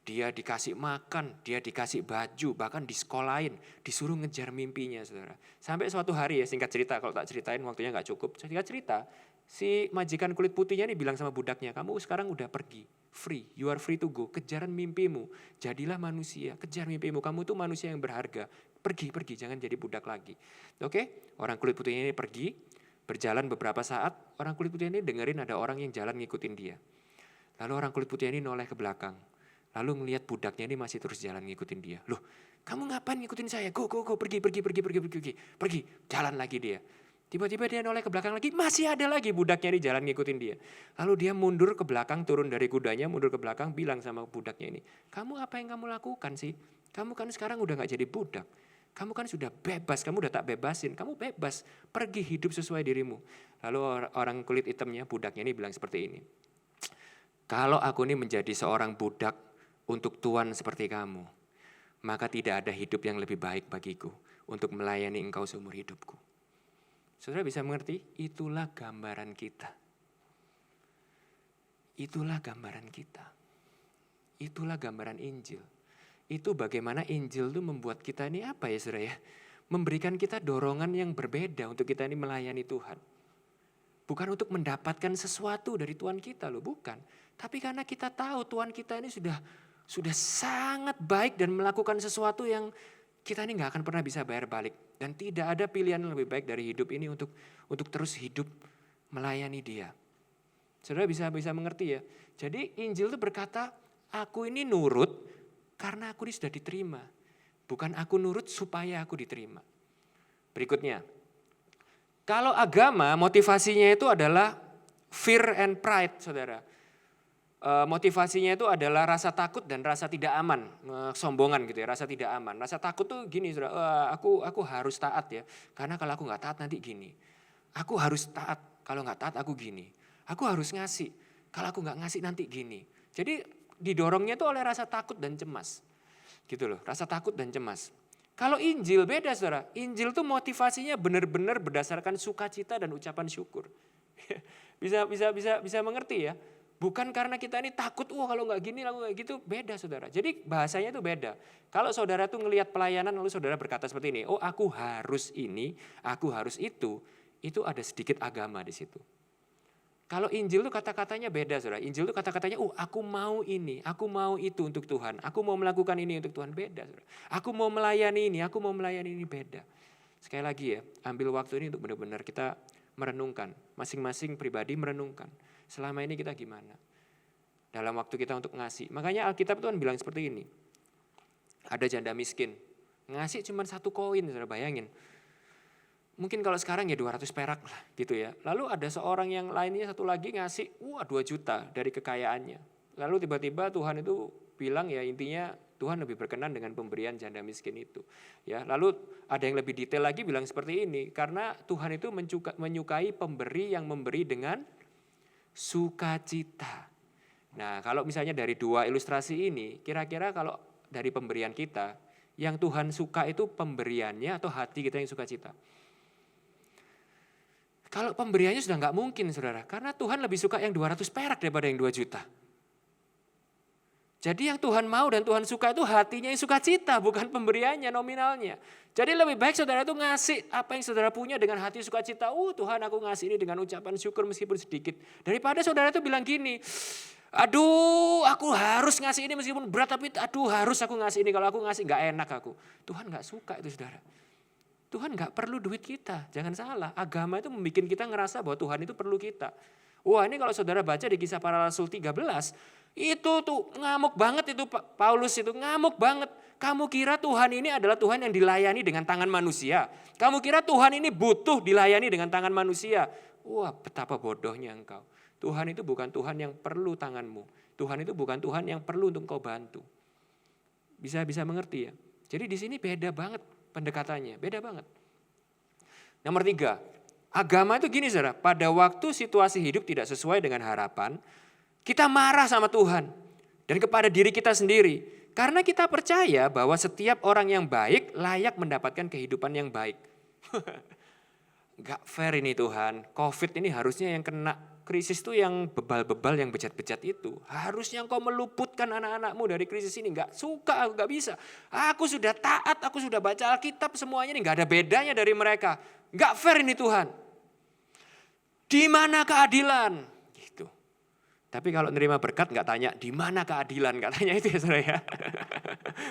Dia dikasih makan, dia dikasih baju, bahkan disekolahin, disuruh ngejar mimpinya, saudara. Sampai suatu hari ya, singkat cerita, kalau tak ceritain waktunya gak cukup, singkat cerita, si majikan kulit putihnya ini bilang sama budaknya, kamu sekarang udah pergi. Free, you are free to go, kejaran mimpimu, jadilah manusia, kejar mimpimu, kamu tuh manusia yang berharga, pergi, jangan jadi budak lagi. Oke, orang kulit putih ini pergi, berjalan beberapa saat, orang kulit putih ini dengerin ada orang yang jalan ngikutin dia. Lalu orang kulit putih ini noleh ke belakang, lalu ngelihat budaknya ini masih terus jalan ngikutin dia. Loh, kamu ngapain ngikutin saya? Go, pergi, jalan lagi dia. Tiba-tiba dia noleh ke belakang lagi, masih ada lagi budaknya di jalan ngikutin dia. Lalu dia mundur ke belakang, turun dari kudanya, mundur ke belakang, bilang sama budaknya ini, kamu apa yang kamu lakukan sih? Kamu kan sekarang udah gak jadi budak. Kamu kan sudah bebas, kamu udah tak bebasin, kamu bebas, pergi hidup sesuai dirimu. Lalu orang kulit hitamnya, budaknya ini bilang seperti ini, Kalau aku ini menjadi seorang budak untuk Tuhan seperti kamu, maka tidak ada hidup yang lebih baik bagiku untuk melayani engkau seumur hidupku. Saudara bisa mengerti? Itulah gambaran kita. Itulah gambaran kita. Itulah gambaran Injil. Itu bagaimana Injil itu membuat kita ini apa ya saudara ya? Memberikan kita dorongan yang berbeda untuk kita ini melayani Tuhan. Bukan untuk mendapatkan sesuatu dari Tuhan kita loh, bukan. Tapi karena kita tahu Tuhan kita ini sudah sangat baik dan melakukan sesuatu yang kita ini gak akan pernah bisa bayar balik. Dan tidak ada pilihan yang lebih baik dari hidup ini untuk terus hidup melayani Dia. Saudara bisa mengerti ya. Jadi Injil itu berkata, aku ini nurut karena aku ini sudah diterima. Bukan aku nurut supaya aku diterima. Berikutnya, kalau agama motivasinya itu adalah fear and pride, saudara. Motivasinya itu adalah rasa takut dan rasa tidak aman, kesombongan gitu ya, rasa tidak aman. Rasa takut tuh gini, saudara, aku harus taat ya, karena kalau aku nggak taat nanti gini. Aku harus taat, kalau nggak taat aku gini. Aku harus ngasih, kalau aku nggak ngasih nanti gini. Jadi didorongnya itu oleh rasa takut dan cemas. Gitu loh, rasa takut dan cemas. Kalau Injil beda saudara, Injil tuh motivasinya benar-benar berdasarkan sukacita dan ucapan syukur. Bisa mengerti ya? Bukan karena kita ini takut, kalau nggak gini, kalau nggak gitu, beda saudara. Jadi bahasanya itu beda. Kalau saudara tuh ngelihat pelayanan lalu saudara berkata seperti ini, aku harus ini, aku harus itu ada sedikit agama di situ. Kalau Injil itu kata-katanya beda saudara. Injil itu kata-katanya, aku mau ini, aku mau itu untuk Tuhan. Aku mau melakukan ini untuk Tuhan, beda saudara. Aku mau melayani ini, aku mau melayani ini, beda. Sekali lagi ya, ambil waktu ini untuk benar-benar kita merenungkan. Masing-masing pribadi merenungkan. Selama ini kita gimana? Dalam waktu kita untuk ngasih. Makanya Alkitab Tuhan bilang seperti ini. Ada janda miskin. Ngasih cuma 1 koin, saudara bayangin. Mungkin kalau sekarang ya 200 perak lah gitu ya. Lalu ada seorang yang lainnya satu lagi ngasih 2 juta dari kekayaannya. Lalu tiba-tiba Tuhan itu bilang ya intinya Tuhan lebih berkenan dengan pemberian janda miskin itu. Ya, lalu ada yang lebih detail lagi bilang seperti ini. Karena Tuhan itu menyukai pemberi yang memberi dengan sukacita. Nah kalau misalnya dari 2 ilustrasi ini, kira-kira kalau dari pemberian kita, yang Tuhan suka itu pemberiannya atau hati kita yang sukacita? Kalau pemberiannya sudah nggak mungkin saudara, karena Tuhan lebih suka yang 200 perak daripada yang 2 juta. Jadi yang Tuhan mau dan Tuhan suka itu hatinya yang sukacita, bukan pemberiannya, nominalnya. Jadi lebih baik saudara itu ngasih apa yang saudara punya dengan hati sukacita. Tuhan aku ngasih ini dengan ucapan syukur meskipun sedikit. Daripada saudara itu bilang gini, aduh aku harus ngasih ini meskipun berat, tapi harus aku ngasih ini. Kalau aku ngasih nggak enak aku. Tuhan nggak suka itu saudara. Tuhan nggak perlu duit kita, jangan salah. Agama itu membuat kita ngerasa bahwa Tuhan itu perlu kita. Wah ini kalau saudara baca di Kisah Para Rasul 13, itu tuh ngamuk banget itu Paulus itu, ngamuk banget. Kamu kira Tuhan ini adalah Tuhan yang dilayani dengan tangan manusia. Kamu kira Tuhan ini butuh dilayani dengan tangan manusia. Wah betapa bodohnya engkau. Tuhan itu bukan Tuhan yang perlu tanganmu. Tuhan itu bukan Tuhan yang perlu untuk kau bantu. Bisa mengerti ya. Jadi di sini beda banget. Pendekatannya beda banget. Nomor 3, agama itu gini saudara, pada waktu situasi hidup tidak sesuai dengan harapan, kita marah sama Tuhan dan kepada diri kita sendiri. Karena kita percaya bahwa setiap orang yang baik layak mendapatkan kehidupan yang baik. Gak fair ini Tuhan, COVID ini harusnya yang kena krisis itu yang bebal-bebal, yang bejat-bejat itu. Harusnya engkau meluputkan anak-anakmu dari krisis ini. Gak suka, aku gak bisa. Aku sudah taat, aku sudah baca Alkitab, semuanya ini gak ada bedanya dari mereka. Gak fair ini Tuhan. Di mana keadilan? Gitu. Tapi kalau nerima berkat gak tanya, di mana keadilan? Gak tanya itu ya saudara ya.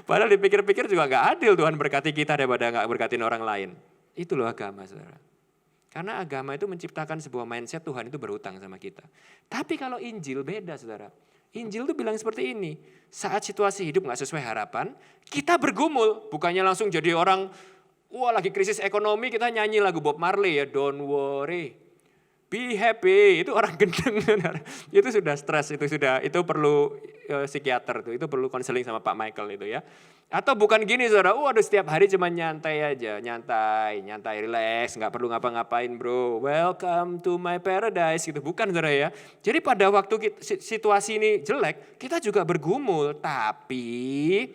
Padahal dipikir-pikir juga gak adil Tuhan berkati kita daripada gak berkatin orang lain. Itu loh agama saudara. Karena agama itu menciptakan sebuah mindset Tuhan itu berhutang sama kita. Tapi kalau Injil beda saudara. Injil itu bilang seperti ini. Saat situasi hidup gak sesuai harapan, kita bergumul. Bukannya langsung jadi orang, lagi krisis ekonomi kita nyanyi lagu Bob Marley ya, don't worry. Be happy, itu orang gendeng. Itu sudah stres, itu perlu psikiater, itu perlu konseling sama Pak Michael itu ya. Atau bukan gini saudara, waduh setiap hari cuma nyantai aja, nyantai, relax, nggak perlu ngapa-ngapain bro. Welcome to my paradise gitu, bukan saudara ya. Jadi pada waktu situasi ini jelek, kita juga bergumul, tapi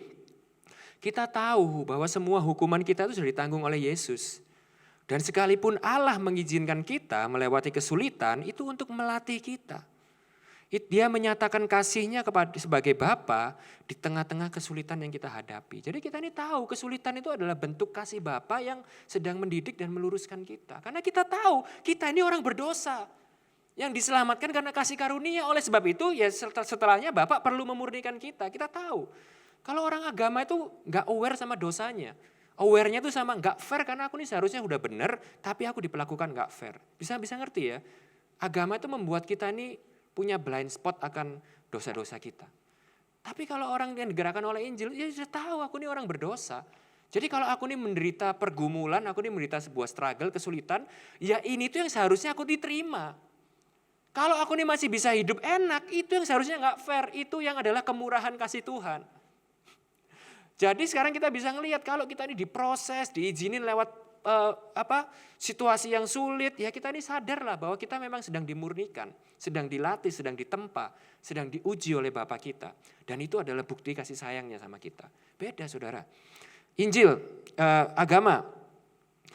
kita tahu bahwa semua hukuman kita itu sudah ditanggung oleh Yesus. Dan sekalipun Allah mengizinkan kita melewati kesulitan, itu untuk melatih kita. Dia menyatakan kasih-Nya sebagai Bapa di tengah-tengah kesulitan yang kita hadapi. Jadi kita ini tahu kesulitan itu adalah bentuk kasih Bapa yang sedang mendidik dan meluruskan kita. Karena kita tahu kita ini orang berdosa. Yang diselamatkan karena kasih karunia. Oleh sebab itu ya setelahnya Bapak perlu memurnikan kita. Kita tahu. Kalau orang agama itu nggak aware sama dosanya. Aware-nya itu sama nggak fair karena aku ini seharusnya udah benar, tapi aku diperlakukan nggak fair. Bisa ngerti ya? Agama itu membuat kita ini punya blind spot akan dosa-dosa kita. Tapi kalau orang yang digerakkan oleh Injil, ya sudah tahu aku ini orang berdosa. Jadi kalau aku ini menderita pergumulan, aku ini menderita sebuah struggle, kesulitan, ya ini tuh yang seharusnya aku diterima. Kalau aku ini masih bisa hidup enak, itu yang seharusnya nggak fair, itu yang adalah kemurahan kasih Tuhan. Jadi sekarang kita bisa ngelihat kalau kita ini diproses, diizinin lewat situasi yang sulit, ya kita ini sadarlah bahwa kita memang sedang dimurnikan, sedang dilatih, sedang ditempa, sedang diuji oleh Bapa kita. Dan itu adalah bukti kasih sayangnya sama kita. Beda saudara. Injil, agama,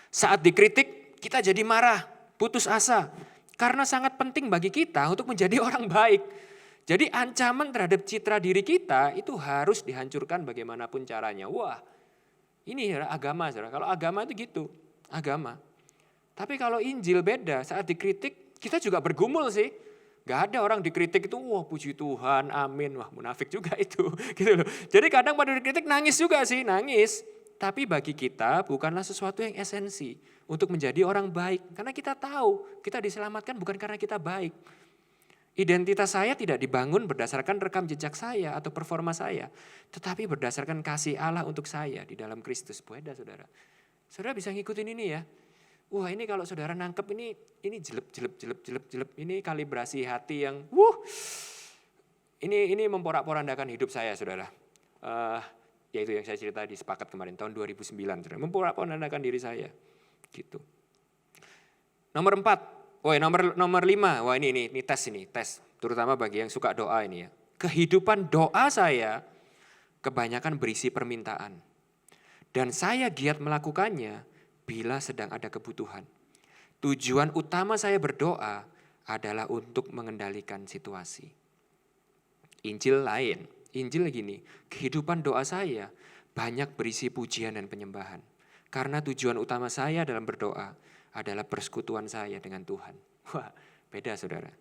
saat dikritik kita jadi marah, putus asa. Karena sangat penting bagi kita untuk menjadi orang baik. Jadi ancaman terhadap citra diri kita itu harus dihancurkan bagaimanapun caranya. Wah, ini agama saudara. Kalau agama itu gitu, agama. Tapi kalau Injil beda, saat dikritik kita juga bergumul sih. Gak ada orang dikritik itu, wah puji Tuhan, amin. Wah munafik juga itu. Gitu loh. Jadi kadang pada dikritik nangis juga sih, nangis. Tapi bagi kita bukanlah sesuatu yang esensi untuk menjadi orang baik. Karena kita tahu kita diselamatkan bukan karena kita baik. Identitas saya tidak dibangun berdasarkan rekam jejak saya atau performa saya. Tetapi berdasarkan kasih Allah untuk saya di dalam Kristus. Beda saudara. Saudara bisa ngikutin ini ya. Wah ini kalau saudara nangkep ini jelep. Ini kalibrasi hati yang ini memporak-porandakan hidup saya saudara. Yaitu yang saya cerita di Sepakat kemarin tahun 2009. Saudara. Memporak-porandakan diri saya. Gitu. Nomor 4. Nomor 5, wah ini tes, terutama bagi yang suka doa ini ya. Kehidupan doa saya kebanyakan berisi permintaan. Dan saya giat melakukannya bila sedang ada kebutuhan. Tujuan utama saya berdoa adalah untuk mengendalikan situasi. Injil lain, Injil gini, kehidupan doa saya banyak berisi pujian dan penyembahan. Karena tujuan utama saya dalam berdoa adalah persekutuan saya dengan Tuhan. Wah, beda saudara.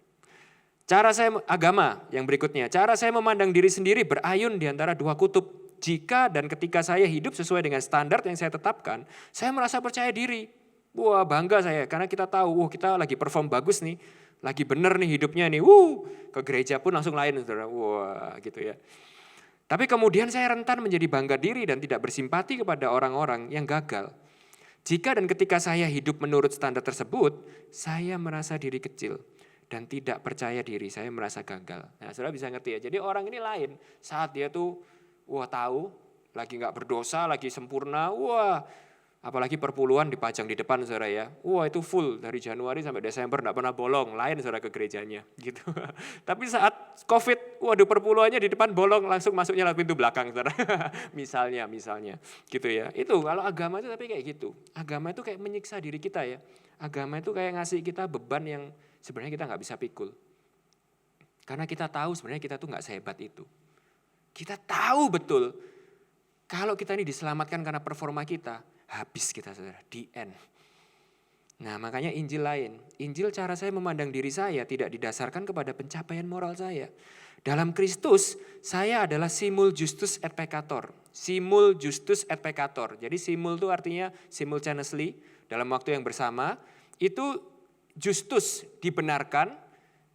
Cara saya agama yang berikutnya, cara saya memandang diri sendiri berayun di antara dua kutub. Jika dan ketika saya hidup sesuai dengan standar yang saya tetapkan, saya merasa percaya diri. Wah, bangga saya karena kita tahu, kita lagi perform bagus nih, lagi bener nih hidupnya nih. Ke gereja pun langsung lain saudara. Wah, gitu ya. Tapi kemudian saya rentan menjadi bangga diri dan tidak bersimpati kepada orang-orang yang gagal. Jika dan ketika saya hidup menurut standar tersebut, saya merasa diri kecil dan tidak percaya diri, saya merasa gagal. Nah, saudara bisa ngerti ya. Jadi orang ini lain, saat dia tuh tahu lagi nggak berdosa, lagi sempurna, apalagi perpuluhan dipajang di depan saudara ya. Itu full dari Januari sampai Desember enggak pernah bolong, lain saudara ke gerejanya gitu. Tapi saat Covid, perpuluhannya di depan bolong, langsung masuknya lewat pintu belakang saudara. misalnya gitu ya. Itu kalau agama itu tapi kayak gitu. Agama itu kayak menyiksa diri kita ya. Agama itu kayak ngasih kita beban yang sebenarnya kita nggak bisa pikul. Karena kita tahu sebenarnya kita tuh nggak sehebat itu. Kita tahu betul kalau kita ini diselamatkan karena performa kita, habis kita saudara, the end. Nah makanya Injil lain. Injil cara saya memandang diri saya tidak didasarkan kepada pencapaian moral saya. Dalam Kristus saya adalah simul justus et peccator. Simul justus et peccator. Jadi simul itu artinya simultaneously, dalam waktu yang bersama. Itu justus dibenarkan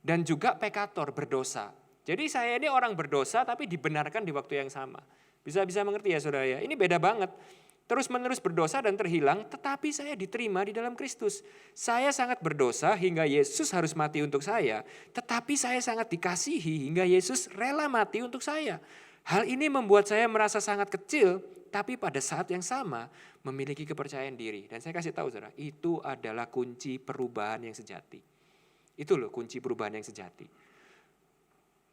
dan juga peccator berdosa. Jadi saya ini orang berdosa tapi dibenarkan di waktu yang sama. Bisa mengerti ya saudara ya. Ini beda banget. terus-menerus berdosa dan terhilang, tetapi saya diterima di dalam Kristus. Saya sangat berdosa hingga Yesus harus mati untuk saya, tetapi saya sangat dikasihi hingga Yesus rela mati untuk saya. Hal ini membuat saya merasa sangat kecil, tapi pada saat yang sama memiliki kepercayaan diri. Dan saya kasih tahu saudara, itu adalah kunci perubahan yang sejati. Itu loh kunci perubahan yang sejati.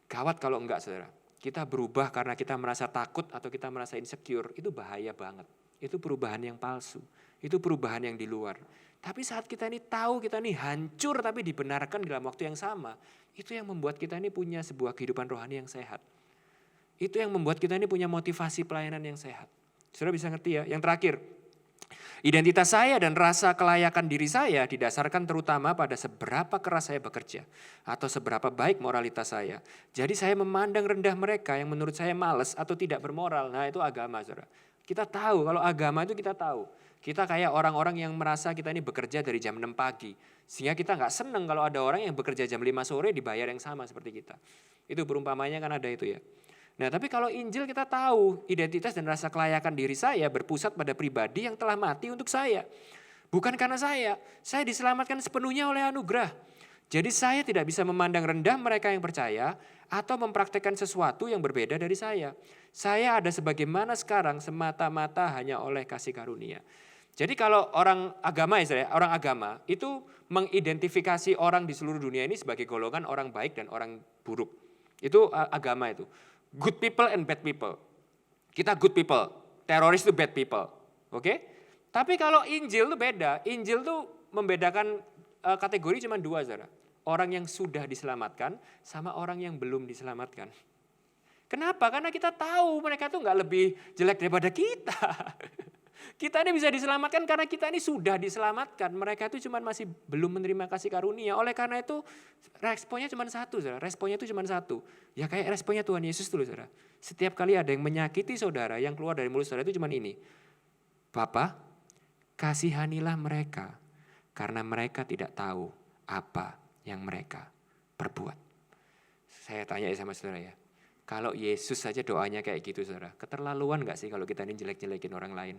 Gawat kalau enggak saudara, kita berubah karena kita merasa takut atau kita merasa insecure, itu bahaya banget. Itu perubahan yang palsu, itu perubahan yang di luar. Tapi saat kita ini tahu kita ini hancur tapi dibenarkan dalam waktu yang sama, itu yang membuat kita ini punya sebuah kehidupan rohani yang sehat. Itu yang membuat kita ini punya motivasi pelayanan yang sehat. Saudara bisa ngerti ya? Yang terakhir, identitas saya dan rasa kelayakan diri saya didasarkan terutama pada seberapa keras saya bekerja atau seberapa baik moralitas saya. Jadi saya memandang rendah mereka yang menurut saya malas atau tidak bermoral. Nah itu agama saudara. Kita tahu, kalau agama itu kita tahu. Kita kayak orang-orang yang merasa kita ini bekerja dari jam 6 pagi. Sehingga kita gak seneng kalau ada orang yang bekerja jam 5 sore dibayar yang sama seperti kita. Itu perumpamanya kan ada itu ya. Nah tapi kalau Injil kita tahu identitas dan rasa kelayakan diri saya berpusat pada pribadi yang telah mati untuk saya. Bukan karena saya diselamatkan sepenuhnya oleh anugerah. Jadi saya tidak bisa memandang rendah mereka yang percaya atau mempraktekkan sesuatu yang berbeda dari saya. Saya ada sebagaimana sekarang semata-mata hanya oleh kasih karunia. Jadi kalau orang agama orang agama itu mengidentifikasi orang di seluruh dunia ini sebagai golongan orang baik dan orang buruk. Itu agama itu. Good people and bad people. Kita good people, teroris itu bad people. Oke? Tapi kalau Injil itu beda. Injil itu membedakan kategori cuma dua saudara. Orang yang sudah diselamatkan sama orang yang belum diselamatkan. Kenapa? Karena kita tahu mereka tuh nggak lebih jelek daripada kita. Kita ini bisa diselamatkan karena kita ini sudah diselamatkan. Mereka itu cuma masih belum menerima kasih karunia. Oleh karena itu responnya cuma satu, saudara. Responnya itu cuma satu. Ya kayak responnya Tuhan Yesus dulu, saudara. Setiap kali ada yang menyakiti saudara, yang keluar dari mulut saudara itu cuma ini. Bapa, kasihanilah mereka karena mereka tidak tahu apa yang mereka perbuat. Saya tanya sama saudara ya. Kalau Yesus saja doanya kayak gitu saudara, keterlaluan gak sih kalau kita ini jelek-jelekin orang lain?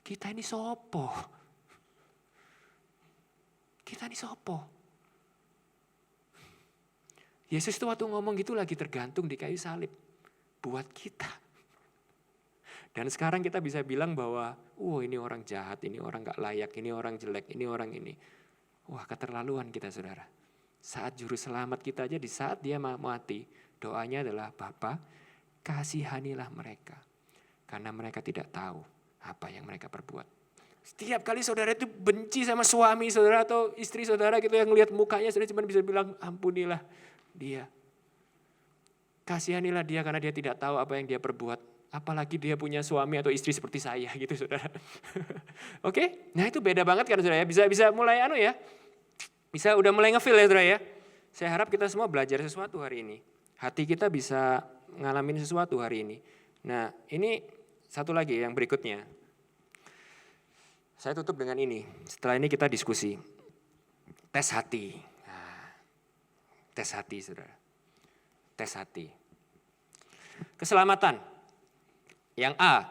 Kita ini sopo? Kita ini sopo? Yesus itu waktu ngomong gitu lagi tergantung di kayu salib. Buat kita. Dan sekarang kita bisa bilang bahwa, ini orang jahat, ini orang gak layak, ini orang jelek, ini orang ini. Wah keterlaluan kita saudara. Saat juru selamat kita aja di saat dia mati, doanya adalah Bapa, kasihanilah mereka. Karena mereka tidak tahu apa yang mereka perbuat. Setiap kali saudara itu benci sama suami saudara atau istri saudara gitu yang lihat mukanya, saudara cuma bisa bilang ampunilah dia. Kasihanilah dia karena dia tidak tahu apa yang dia perbuat. Apalagi dia punya suami atau istri seperti saya gitu saudara. Oke? Nah itu beda banget kan saudara ya. Bisa mulai ya. Bisa udah mulai ngefeel ya saudara ya. Saya harap kita semua belajar sesuatu hari ini. Hati kita bisa ngalamin sesuatu hari ini. Nah ini satu lagi yang berikutnya. Saya tutup dengan ini. Setelah ini kita diskusi. Tes hati. Nah, tes hati saudara. Tes hati. Keselamatan. Yang A.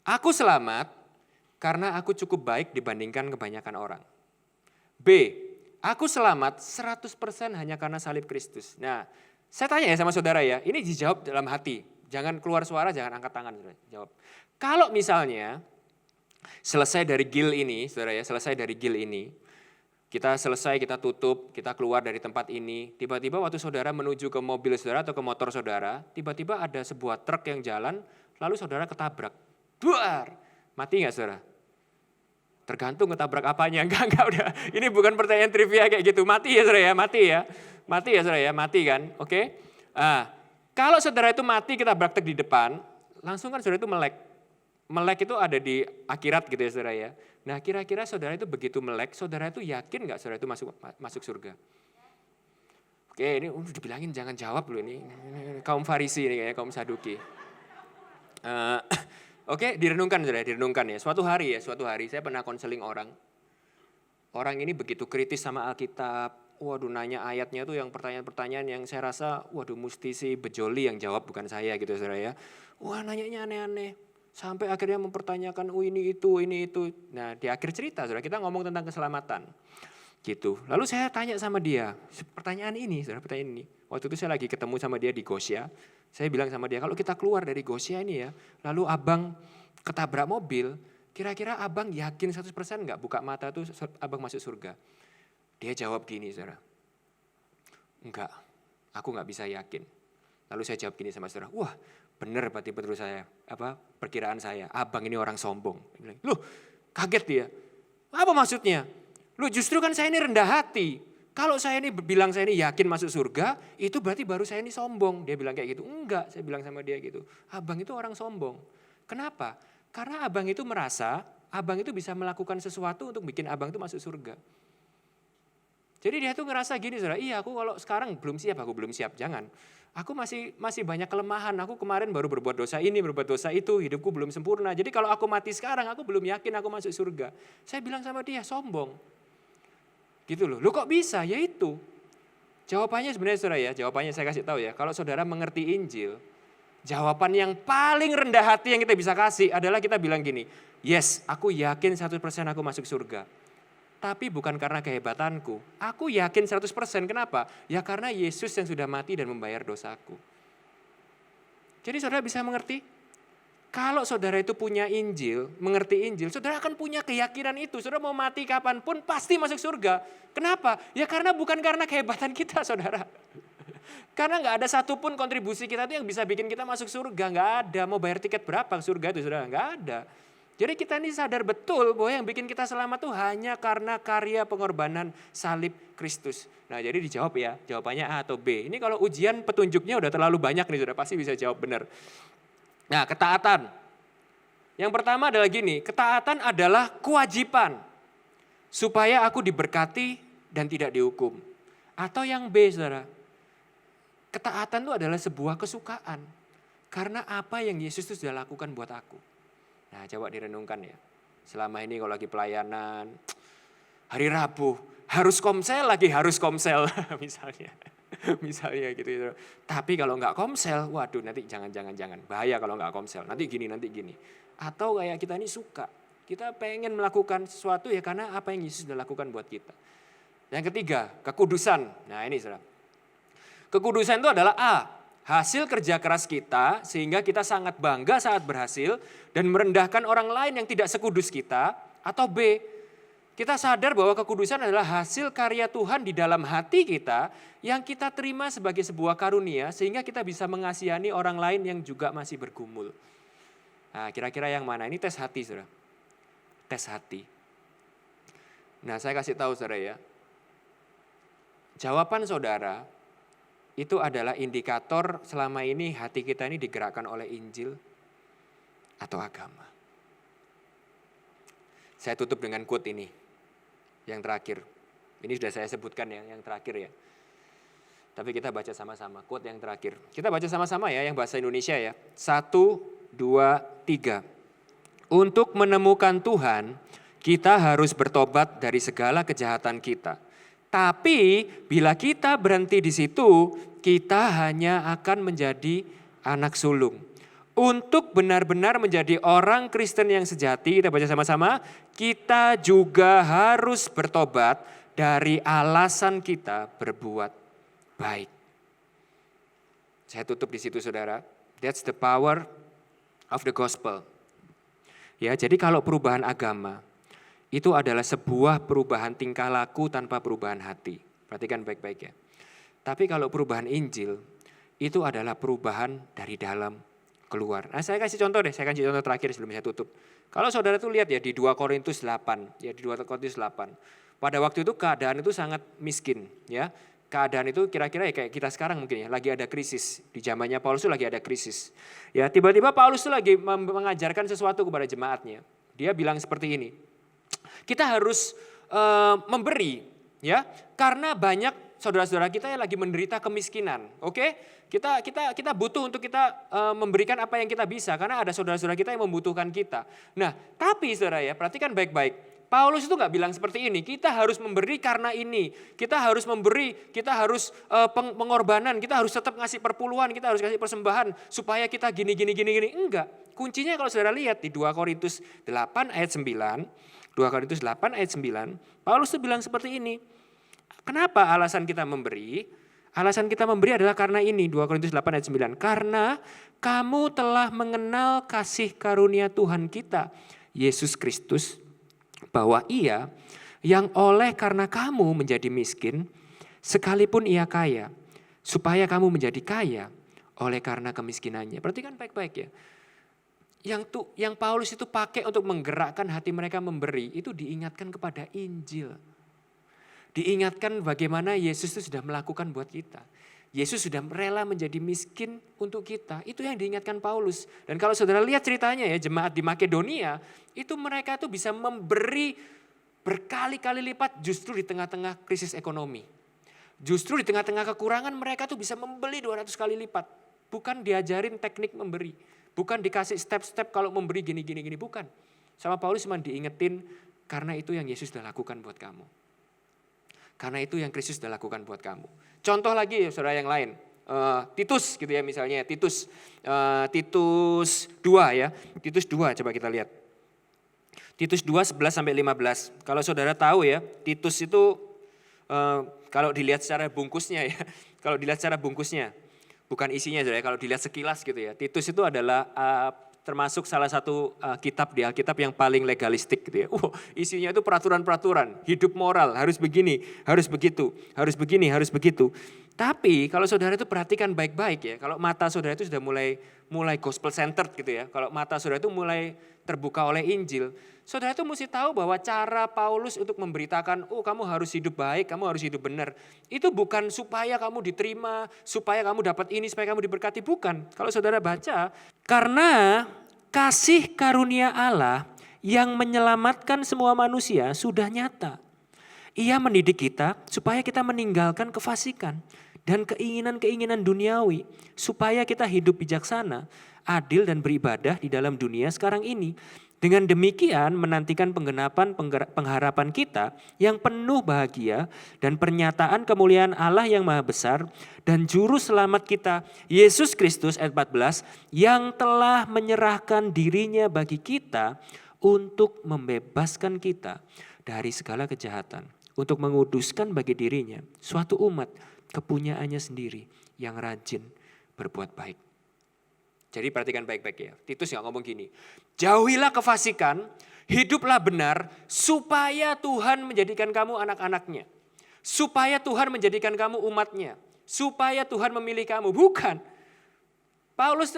Aku selamat karena aku cukup baik dibandingkan kebanyakan orang. B. Aku selamat 100% hanya karena salib Kristus. Nah, saya tanya ya sama saudara ya, ini dijawab dalam hati. Jangan keluar suara, jangan angkat tangan. Saudara. Jawab. Kalau misalnya selesai dari gil ini, saudara ya, selesai dari gil ini, kita selesai, kita tutup, kita keluar dari tempat ini, tiba-tiba waktu saudara menuju ke mobil saudara atau ke motor saudara, tiba-tiba ada sebuah truk yang jalan, lalu saudara ketabrak. Duar! Mati nggak saudara? Tergantung ketabrak apanya, enggak udah. Ini bukan pertanyaan trivia kayak gitu. Mati ya saudara ya, mati ya. Mati ya saudara ya, mati kan, oke. Nah, kalau saudara itu mati kita praktek di depan, langsung kan saudara itu melek. Melek itu ada di akhirat gitu ya saudara ya. Nah kira-kira saudara itu begitu melek, saudara itu yakin gak saudara itu masuk surga? Oke ini dibilangin jangan jawab loh ini. Kaum Farisi ini kayaknya, kaum Saduki. Oke, direnungkan saudara, direnungkan ya. Suatu hari saya pernah konseling orang. Orang ini begitu kritis sama Alkitab. Waduh nanya ayatnya tuh yang pertanyaan-pertanyaan yang saya rasa waduh mesti si bejoli yang jawab bukan saya gitu saudara ya. Wah nanyanya aneh-aneh. Sampai akhirnya mempertanyakan, ini itu. Nah di akhir cerita saudara, kita ngomong tentang keselamatan. Gitu. Lalu saya tanya sama dia, pertanyaan ini. Waktu itu saya lagi ketemu sama dia di Gosia. Saya bilang sama dia, kalau kita keluar dari Gosia ini ya, lalu abang ketabrak mobil, kira-kira abang yakin 100% enggak buka mata tuh abang masuk surga? Dia jawab gini saudara, enggak, aku enggak bisa yakin. Lalu saya jawab gini sama saudara, wah benar berarti betul saya, perkiraan saya, abang ini orang sombong. Loh kaget dia, apa maksudnya? Loh justru kan saya ini rendah hati. Kalau saya ini bilang saya ini yakin masuk surga, itu berarti baru saya ini sombong. Dia bilang kayak gitu, enggak, saya bilang sama dia gitu. Abang itu orang sombong. Kenapa? Karena abang itu merasa, abang itu bisa melakukan sesuatu untuk bikin abang itu masuk surga. Jadi dia tuh ngerasa gini saudara, iya aku kalau sekarang belum siap, jangan. Aku masih banyak kelemahan, aku kemarin baru berbuat dosa ini, berbuat dosa itu, hidupku belum sempurna. Jadi kalau aku mati sekarang, aku belum yakin aku masuk surga. Saya bilang sama dia, sombong. Gitu loh, kok bisa? Ya itu. Jawabannya sebenarnya saudara ya, jawabannya saya kasih tahu ya, kalau saudara mengerti Injil, jawaban yang paling rendah hati yang kita bisa kasih adalah kita bilang gini, yes, aku yakin 100% aku masuk surga. Tapi bukan karena kehebatanku. Aku yakin 100%. Kenapa? Ya karena Yesus yang sudah mati dan membayar dosaku. Jadi saudara bisa mengerti? Kalau saudara itu punya Injil, mengerti Injil, saudara akan punya keyakinan itu. Saudara mau mati kapanpun pasti masuk surga. Kenapa? Ya karena bukan karena kehebatan kita saudara. Karena nggak ada satupun kontribusi kita itu yang bisa bikin kita masuk surga. Nggak ada. Mau bayar tiket berapa surga itu saudara? Nggak ada. Jadi kita ini sadar betul bahwa yang bikin kita selamat tuh hanya karena karya pengorbanan salib Kristus. Nah jadi dijawab ya, jawabannya A atau B. Ini kalau ujian petunjuknya udah terlalu banyak nih sudah pasti bisa jawab benar. Nah ketaatan. Yang pertama adalah gini, ketaatan adalah kewajiban. Supaya aku diberkati dan tidak dihukum. Atau yang B saudara, ketaatan itu adalah sebuah kesukaan. Karena apa yang Yesus itu sudah lakukan buat aku. Nah coba direnungkan ya, selama ini kalau lagi pelayanan, hari Rabu harus komsel misalnya gitu. Tapi kalau nggak komsel, waduh nanti jangan, bahaya kalau nggak komsel, nanti gini. Atau kayak kita ini suka, kita pengen melakukan sesuatu ya karena apa yang Yesus sudah lakukan buat kita. Yang ketiga, kekudusan. Nah ini saudara, kekudusan itu adalah A, hasil kerja keras kita sehingga kita sangat bangga saat berhasil dan merendahkan orang lain yang tidak sekudus kita. Atau B, kita sadar bahwa kekudusan adalah hasil karya Tuhan di dalam hati kita yang kita terima sebagai sebuah karunia sehingga kita bisa mengasihani orang lain yang juga masih bergumul. Nah kira-kira yang mana? Ini tes hati saudara. Tes hati. Nah saya kasih tahu saudara ya. Jawaban saudara itu adalah indikator selama ini hati kita ini digerakkan oleh Injil atau agama. Saya tutup dengan quote ini, yang terakhir. Ini sudah saya sebutkan ya, yang terakhir ya. Tapi kita baca sama-sama, quote yang terakhir. Kita baca sama-sama ya, yang bahasa Indonesia ya. 1, 2, 3. Untuk menemukan Tuhan, kita harus bertobat dari segala kejahatan kita. Tapi bila kita berhenti di situ, kita hanya akan menjadi anak sulung. Untuk benar-benar menjadi orang Kristen yang sejati, kita baca sama-sama, kita juga harus bertobat dari alasan kita berbuat baik. Saya tutup di situ saudara. That's the power of the gospel. Ya, jadi kalau perubahan agama itu adalah sebuah perubahan tingkah laku tanpa perubahan hati. Perhatikan baik-baik ya. Tapi kalau perubahan Injil, itu adalah perubahan dari dalam keluar. Nah saya kasih contoh terakhir sebelum saya tutup. Kalau saudara tuh lihat ya di 2 Korintus 8, ya di 2 Korintus 8. Pada waktu itu keadaan itu sangat miskin ya. Keadaan itu kira-kira ya kayak kita sekarang mungkin ya, lagi ada krisis. Di zamannya Paulus itu lagi ada krisis. Ya tiba-tiba Paulus itu lagi mengajarkan sesuatu kepada jemaatnya. Dia bilang seperti ini. Kita harus memberi ya, karena banyak saudara-saudara kita yang lagi menderita kemiskinan. Oke? Kita butuh untuk kita memberikan apa yang kita bisa karena ada saudara-saudara kita yang membutuhkan kita. Nah, tapi saudara ya, perhatikan baik-baik. Paulus itu nggak bilang seperti ini, kita harus memberi karena ini, kita harus memberi, kita harus pengorbanan, kita harus tetap ngasih perpuluhan, kita harus kasih persembahan supaya kita gini. Enggak. Kuncinya kalau saudara lihat di 2 Korintus 8 ayat 9, 2 Korintus 8 ayat 9, Paulus itu bilang seperti ini. Kenapa alasan kita memberi? Alasan kita memberi adalah karena ini, 2 Korintus 8 ayat 9. Karena kamu telah mengenal kasih karunia Tuhan kita, Yesus Kristus, bahwa Ia yang oleh karena kamu menjadi miskin, sekalipun Ia kaya, supaya kamu menjadi kaya oleh karena kemiskinannya. Perhatikan baik-baik ya. Yang Paulus itu pakai untuk menggerakkan hati mereka memberi, itu diingatkan kepada Injil. Diingatkan bagaimana Yesus itu sudah melakukan buat kita. Yesus sudah rela menjadi miskin untuk kita. Itu yang diingatkan Paulus. Dan kalau saudara lihat ceritanya ya, jemaat di Makedonia, itu mereka tuh bisa memberi berkali-kali lipat justru di tengah-tengah krisis ekonomi. Justru di tengah-tengah kekurangan mereka tuh bisa membeli 200 kali lipat. Bukan diajarin teknik memberi. Bukan dikasih step-step kalau memberi gini, bukan. Sama Paulus cuma diingetin karena itu yang Yesus sudah lakukan buat kamu. Karena itu yang Kristus sudah lakukan buat kamu. Contoh lagi ya saudara yang lain. Titus gitu ya misalnya. Titus 2 ya. Titus 2 coba kita lihat. Titus 2, 11-15. Kalau saudara tahu ya, Titus itu kalau dilihat secara bungkusnya ya. Kalau dilihat secara bungkusnya. Bukan isinya saudara, kalau dilihat sekilas gitu ya. Titus itu adalah termasuk salah satu kitab di Alkitab yang paling legalistik gitu ya. Isinya itu peraturan-peraturan, hidup moral, harus begini, harus begitu, harus begini, harus begitu. Tapi kalau saudara itu perhatikan baik-baik ya, kalau mata saudara itu sudah mulai gospel centered gitu ya. Kalau mata saudara itu mulai terbuka oleh Injil, saudara itu mesti tahu bahwa cara Paulus untuk memberitakan, kamu harus hidup baik, kamu harus hidup benar. Itu bukan supaya kamu diterima, supaya kamu dapat ini, supaya kamu diberkati, bukan. Kalau saudara baca, karena kasih karunia Allah yang menyelamatkan semua manusia sudah nyata. Ia mendidik kita supaya kita meninggalkan kefasikan dan keinginan-keinginan duniawi, supaya kita hidup bijaksana, adil dan beribadah di dalam dunia sekarang ini. Dengan demikian menantikan penggenapan pengharapan kita yang penuh bahagia dan pernyataan kemuliaan Allah yang maha besar dan juru selamat kita Yesus Kristus ayat 14 yang telah menyerahkan dirinya bagi kita untuk membebaskan kita dari segala kejahatan, untuk menguduskan bagi dirinya suatu umat kepunyaannya sendiri yang rajin berbuat baik. Jadi perhatikan baik-baik ya. Titus nggak ngomong gini, jauhilah kefasikan, hiduplah benar, supaya Tuhan menjadikan kamu anak-anaknya. Supaya Tuhan menjadikan kamu umatnya. Supaya Tuhan memilih kamu. Bukan. Paulus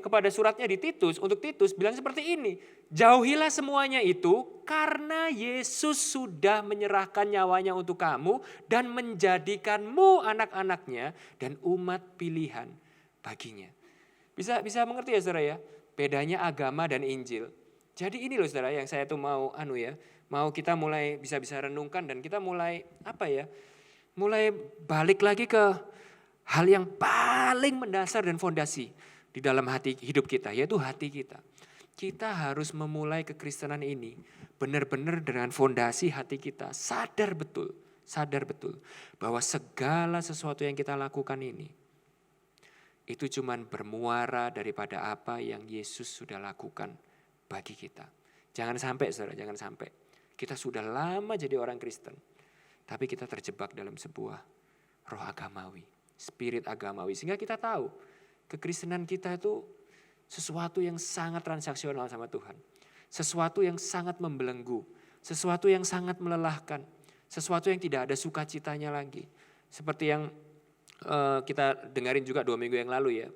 kepada suratnya di Titus, untuk Titus bilang seperti ini. Jauhilah semuanya itu karena Yesus sudah menyerahkan nyawanya untuk kamu dan menjadikanmu anak-anaknya dan umat pilihan baginya. Bisa mengerti ya saudara ya, bedanya agama dan Injil. Jadi ini loh saudara yang saya tuh mau kita mulai bisa renungkan dan kita mulai mulai balik lagi ke hal yang paling mendasar dan fondasi di dalam hati hidup kita, yaitu hati kita. Kita harus memulai kekristenan ini benar-benar dengan fondasi hati kita, sadar betul bahwa segala sesuatu yang kita lakukan ini itu cuman bermuara daripada apa yang Yesus sudah lakukan bagi kita. Jangan sampai saudara, jangan sampai. Kita sudah lama jadi orang Kristen, tapi kita terjebak dalam sebuah roh agamawi, spirit agamawi. Sehingga kita tahu kekristenan kita itu sesuatu yang sangat transaksional sama Tuhan. Sesuatu yang sangat membelenggu, sesuatu yang sangat melelahkan, sesuatu yang tidak ada sukacitanya lagi. Seperti yang kita dengarin juga 2 minggu yang lalu ya,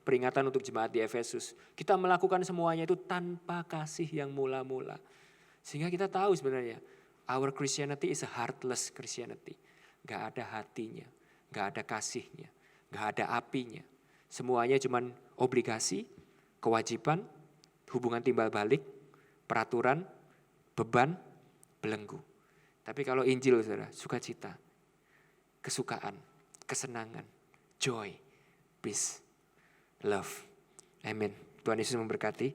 peringatan untuk jemaat di Efesus. Kita melakukan semuanya itu tanpa kasih yang mula-mula. Sehingga kita tahu sebenarnya, our Christianity is a heartless Christianity. Gak ada hatinya, gak ada kasihnya, gak ada apinya. Semuanya cuman obligasi, kewajiban, hubungan timbal balik, peraturan, beban, belenggu. Tapi kalau Injil saudara, sukacita, kesukaan, kesenangan, joy, peace, love. Amin. Tuhan Yesus memberkati.